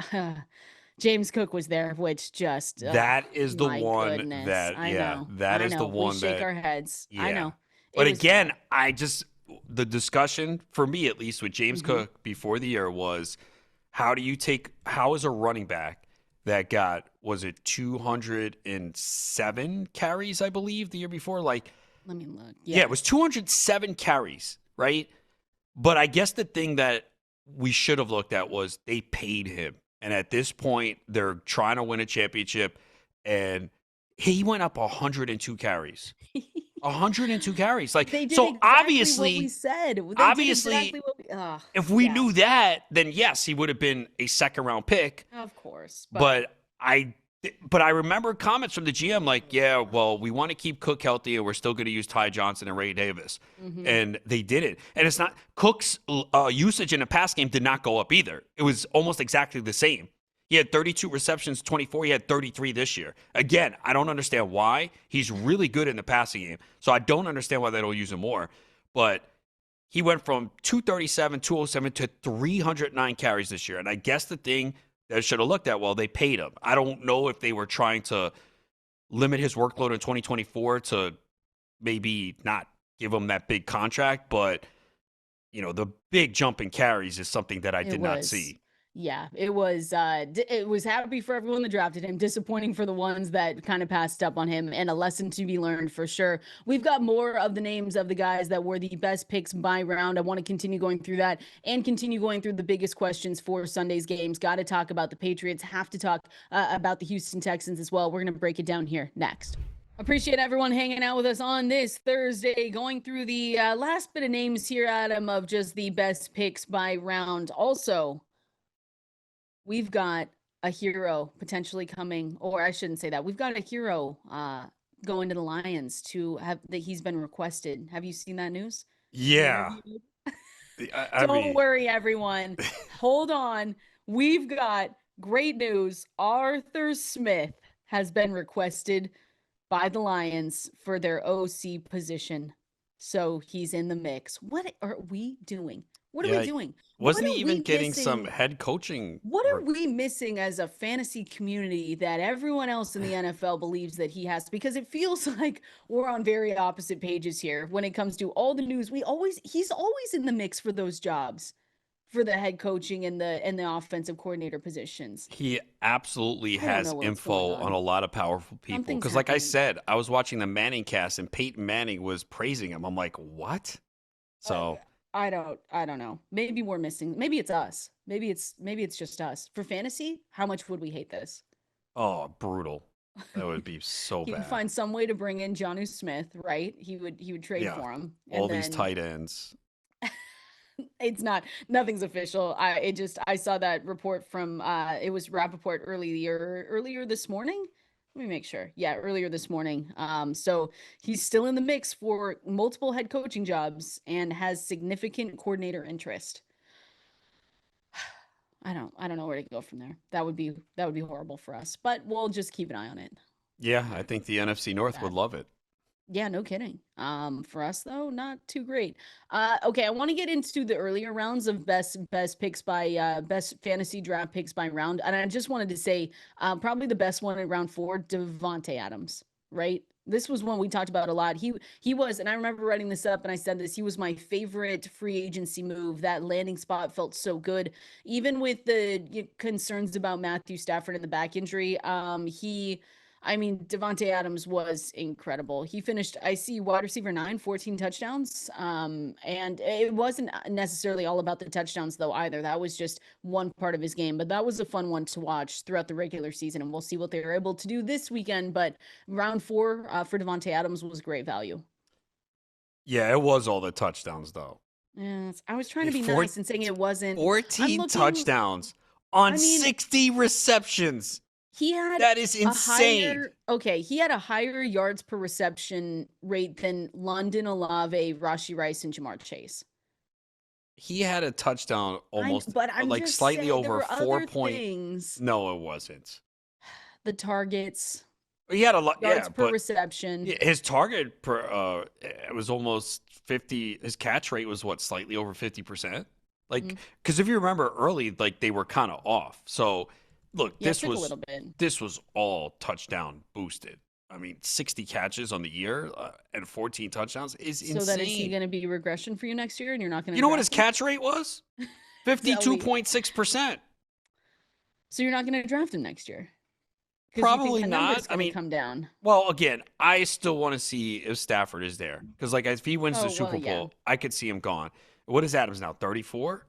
James Cook was there, which just that is the one goodness. that I know. that is the one we that shake our heads. Yeah. I know. But again, the discussion for me, at least with James Cook before the year, was how is a running back that got, was it 207 carries, I believe, the year before? Like, let me look. Yeah, it was 207 carries, right? But I guess the thing that we should have looked at was they paid him. And at this point, they're trying to win a championship, and he went up 102 carries. 102 carries. Like, they did so exactly obviously, what we said. If we knew that, then yes, he would have been a 2nd-round pick. Of course. But I remember comments from the GM like, yeah, well, we want to keep Cook healthy, and we're still going to use Ty Johnson and Ray Davis. And they did it. And it's not – Cook's usage in the pass game did not go up either. It was almost exactly the same. He had 32 receptions, 24. He had 33 this year. Again, I don't understand why. He's really good in the passing game, so I don't understand why they don't use him more. But he went from 237, 207 to 309 carries this year. And I guess the thing that should have looked at, well, they paid him. I don't know if they were trying to limit his workload in 2024 to maybe not give him that big contract, but the big jump in carries is something that I It did not was. see. Yeah, it was it was happy for everyone that drafted him, disappointing for the ones that kind of passed up on him, and a lesson to be learned for sure. We've got more of the names of the guys that were the best picks by round. I want to continue going through that and continue going through the biggest questions for Sunday's games. Got to talk about the Patriots, have to talk about the Houston Texans as well. We're going to break it down here next. Appreciate everyone hanging out with us on this Thursday, going through the last bit of names here, Adam, of just the best picks by round. Also, we've got a hero potentially coming, or I shouldn't say that. We've got a hero going to the Lions that he's been requested. Have you seen that news? Yeah. Don't worry, everyone. Hold on. We've got great news. Arthur Smith has been requested by the Lions for their OC position. So he's in the mix. What are we doing? What are we doing? Wasn't he even getting some head coaching? What are we missing as a fantasy community that everyone else in the NFL believes that he has? Because it feels like we're on very opposite pages here when it comes to all the news. He's always in the mix for those jobs, for the head coaching and the offensive coordinator positions. He absolutely has info on a lot of powerful people. Because like I said, I was watching the Manning cast and Peyton Manning was praising him. I'm like, what? So I don't know. Maybe we're missing. Maybe it's us. Maybe it's just us. For fantasy, how much would we hate this? Oh, brutal. That would be so bad. He would find some way to bring in Jonnu Smith, right? He would trade for him. All these tight ends. It's nothing's official. I saw that report from it was Rappaport earlier this morning. Let me make sure. Yeah, earlier this morning. So he's still in the mix for multiple head coaching jobs and has significant coordinator interest. I don't know where to go from there. That would be horrible for us, but we'll just keep an eye on it. Yeah, I think the NFC North would love it. Yeah, no kidding. For us though, not too great. Okay, I want to get into the earlier rounds of best picks by best fantasy draft picks by round, and I just wanted to say, probably the best one at round 4, Javonte Adams. Right, this was one we talked about a lot. He was, and I remember writing this up, and I said this. He was my favorite free agency move. That landing spot felt so good, even with the concerns about Matthew Stafford and the back injury. Davante Adams was incredible. He finished, I see, wide receiver 9, 14 touchdowns. And it wasn't necessarily all about the touchdowns, though, either. That was just one part of his game. But that was a fun one to watch throughout the regular season. And we'll see what they were able to do this weekend. But round 4 for Davante Adams was great value. Yeah, it was all the touchdowns, though. Yes, I was trying to be nice and saying it wasn't. 14 touchdowns on 60 receptions. That is insane. He had a higher yards per reception rate than London Olave, Rashee Rice, and Jamar Chase. He had a touchdown almost slightly over 4 points. No, it wasn't. The targets. He had a lot yards per reception. His target per it was almost 50. His catch rate was slightly over 50%. Because if you remember early, they were kind of off. So. Look, this was all touchdown boosted. I mean, 60 catches on the year and 14 touchdowns is insane. So then is he going to be regression for you next year, and you're not going to? You know what his catch rate was? 52.6%. So you're not going to draft him next year? Probably not. I mean, come down. Well, again, I still want to see if Stafford is there because, if he wins the Super Bowl, I could see him gone. What is Adams now? 34,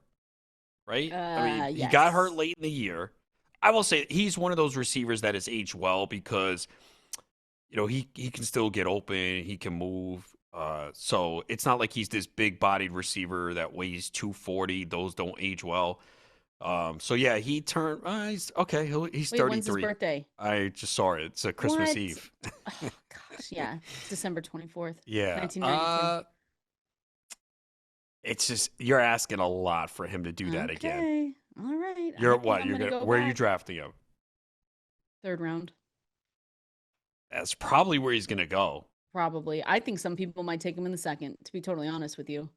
right? Yes. He got hurt late in the year. I will say he's one of those receivers that has aged well because, he can still get open. He can move. So it's not like he's this big-bodied receiver that weighs 240. Those don't age well. He turned. He's okay. He's 33. When's his birthday? I just saw it. It's a Christmas Eve. Oh gosh, yeah, it's December 24th. Yeah. 1992. It's just you're asking a lot for him to do that again. All right. You're what? Where are you drafting him? 3rd round. That's probably where he's gonna go. Probably. I think some people might take him in the 2nd, to be totally honest with you.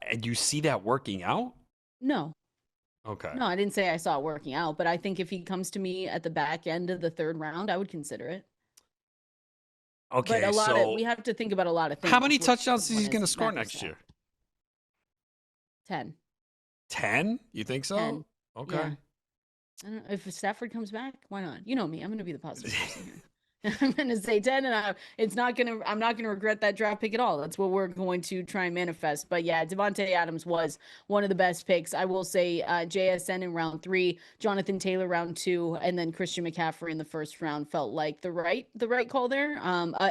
And you see that working out? No. Okay. No, I didn't say I saw it working out, but I think if he comes to me at the back end of the 3rd round, I would consider it. Okay, but we have to think about a lot of things. How many touchdowns is he going to score next year? 10. 10? You think so? 10. Okay. Yeah. I don't know. If Stafford comes back, why not? You know me. I'm going to be the positive person here. I'm going to say 10, and I'm not going to regret that draft pick at all. That's what we're going to try and manifest. But yeah, Davante Adams was one of the best picks. I will say JSN in round 3, Jonathan Taylor round 2, and then Christian McCaffrey in the first round felt like the right call there.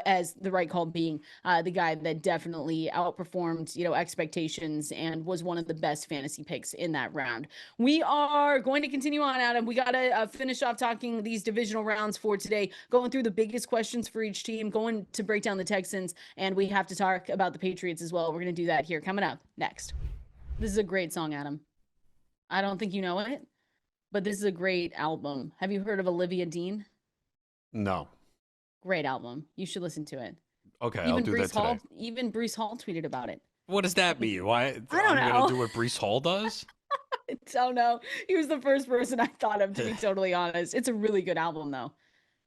As the right call being the guy that definitely outperformed, expectations and was one of the best fantasy picks in that round. We are going to continue on, Adam. We got to finish off talking these divisional rounds for today, going through the biggest questions for each team, going to break down the Texans, and we have to talk about the Patriots as well. We're going to do that here coming up next. This is a great song, Adam. I don't think you know it, but this is a great album. Have you heard of Olivia Dean? No. Great album. You should listen to it. Okay, I'll do that today. Even Breece Hall tweeted about it. What does that mean? Why? I don't know. I'm going to do what Breece Hall does? I don't know. He was the first person I thought of, to be totally honest. It's a really good album, though.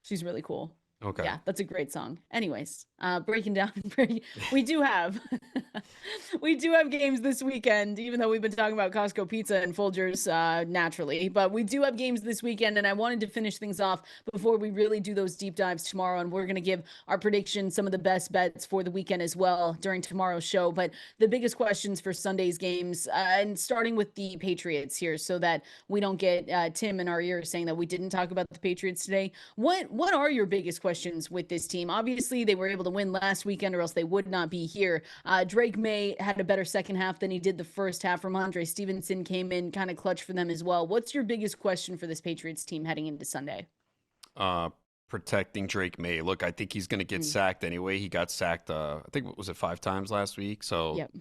She's really cool. Okay. Yeah, that's a great song. Anyways, breaking down, we do have games this weekend, even though we've been talking about Costco pizza and Folgers naturally, but we do have games this weekend, and I wanted to finish things off before we really do those deep dives tomorrow, and we're going to give our predictions, some of the best bets for the weekend as well during tomorrow's show. But the biggest questions for Sunday's games, and starting with the Patriots here, so that we don't get Tim in our ear saying that we didn't talk about the Patriots today. What are your biggest questions with this team? Obviously, they were able to win last weekend, or else they would not be here. Drake May had a better second half than he did the first half. Ramondre Stevenson came in kind of clutch for them as well. What's your biggest question for this Patriots team heading into Sunday? Protecting Drake May. Look, I think he's going to get sacked anyway. He got sacked, I think, was it 5 times last week? So yep.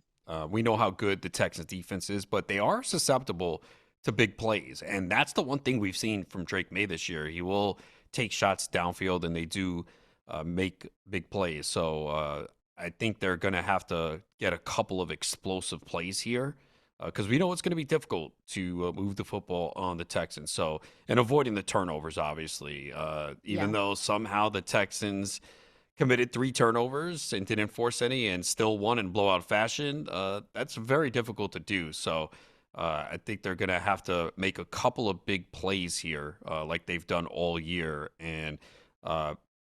We know how good the Texans defense is, but they are susceptible to big plays. And that's the one thing we've seen from Drake May this year. He will take shots downfield, and they do make big plays. So I think they're going to have to get a couple of explosive plays here, because we know it's going to be difficult to move the football on the Texans. So, and avoiding the turnovers, obviously, even though somehow the Texans committed 3 turnovers and didn't force any and still won in blowout fashion. That's very difficult to do. So I think they're going to have to make a couple of big plays here, like they've done all year, and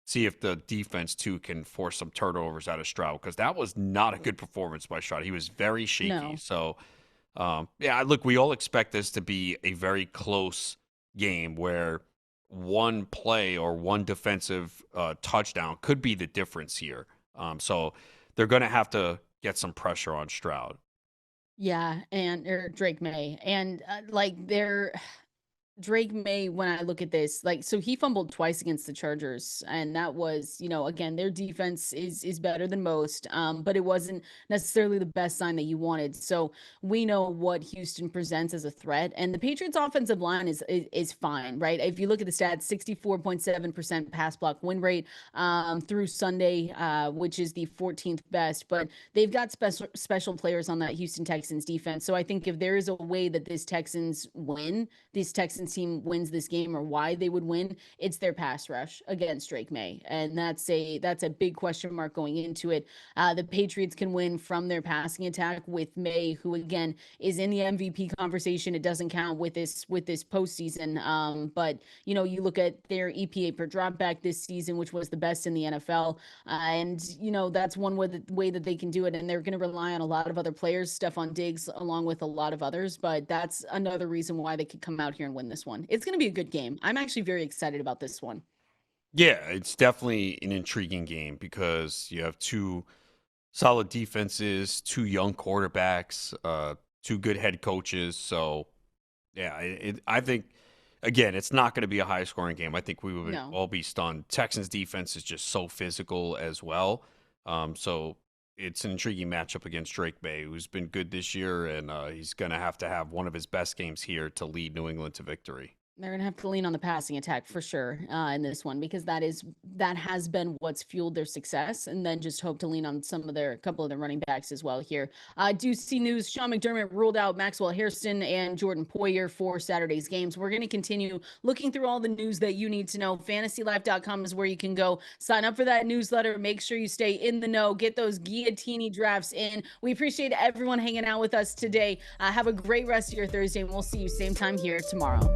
see if the defense, too, can force some turnovers out of Stroud, because that was not a good performance by Stroud. He was very shaky. No. So, look, we all expect this to be a very close game where one play or one defensive touchdown could be the difference here. So they're going to have to get some pressure on Stroud. Yeah, or Drake May. And Drake May, when I look at this, so he fumbled twice against the Chargers, and that was, again, their defense is better than most, but it wasn't necessarily the best sign that you wanted. So we know what Houston presents as a threat, and the Patriots offensive line is fine, right? If you look at the stats, 64.7% pass block win rate through Sunday, which is the 14th best, but they've got special players on that Houston Texans defense. So I think if there is a way that this Texans team wins this game, or why they would win, it's their pass rush against Drake May, and that's a big question mark going into it. The Patriots can win from their passing attack with May, who again is in the MVP conversation. It doesn't count with this postseason, but you look at their EPA per dropback this season, which was the best in the NFL, and that's one way that they can do it, and they're going to rely on a lot of other players, Stephon Diggs along with a lot of others, but that's another reason why they could come out here and win this one. It's going to be a good game. I'm actually very excited about this one. Yeah, it's definitely an intriguing game because you have 2 solid defenses, 2 young quarterbacks, 2 good head coaches. So, yeah, I think, again, it's not going to be a high-scoring game. I think we would all be stunned. Texans defense is just so physical as well. So it's an intriguing matchup against Drake May, who's been good this year, and he's going to have one of his best games here to lead New England to victory. They're gonna have to lean on the passing attack for sure in this one, because that has been what's fueled their success, and then just hope to lean on a couple of their running backs as well here. I do see news: Sean McDermott ruled out Maxwell Hairston and Jordan Poyer for Saturday's games. We're going to continue looking through all the news that you need to know. FantasyLife.com is where you can go sign up for that newsletter. Make sure you stay in the know. Get those guillotine drafts in. We appreciate everyone hanging out with us today. Have a great rest of your Thursday, and we'll see you same time here tomorrow.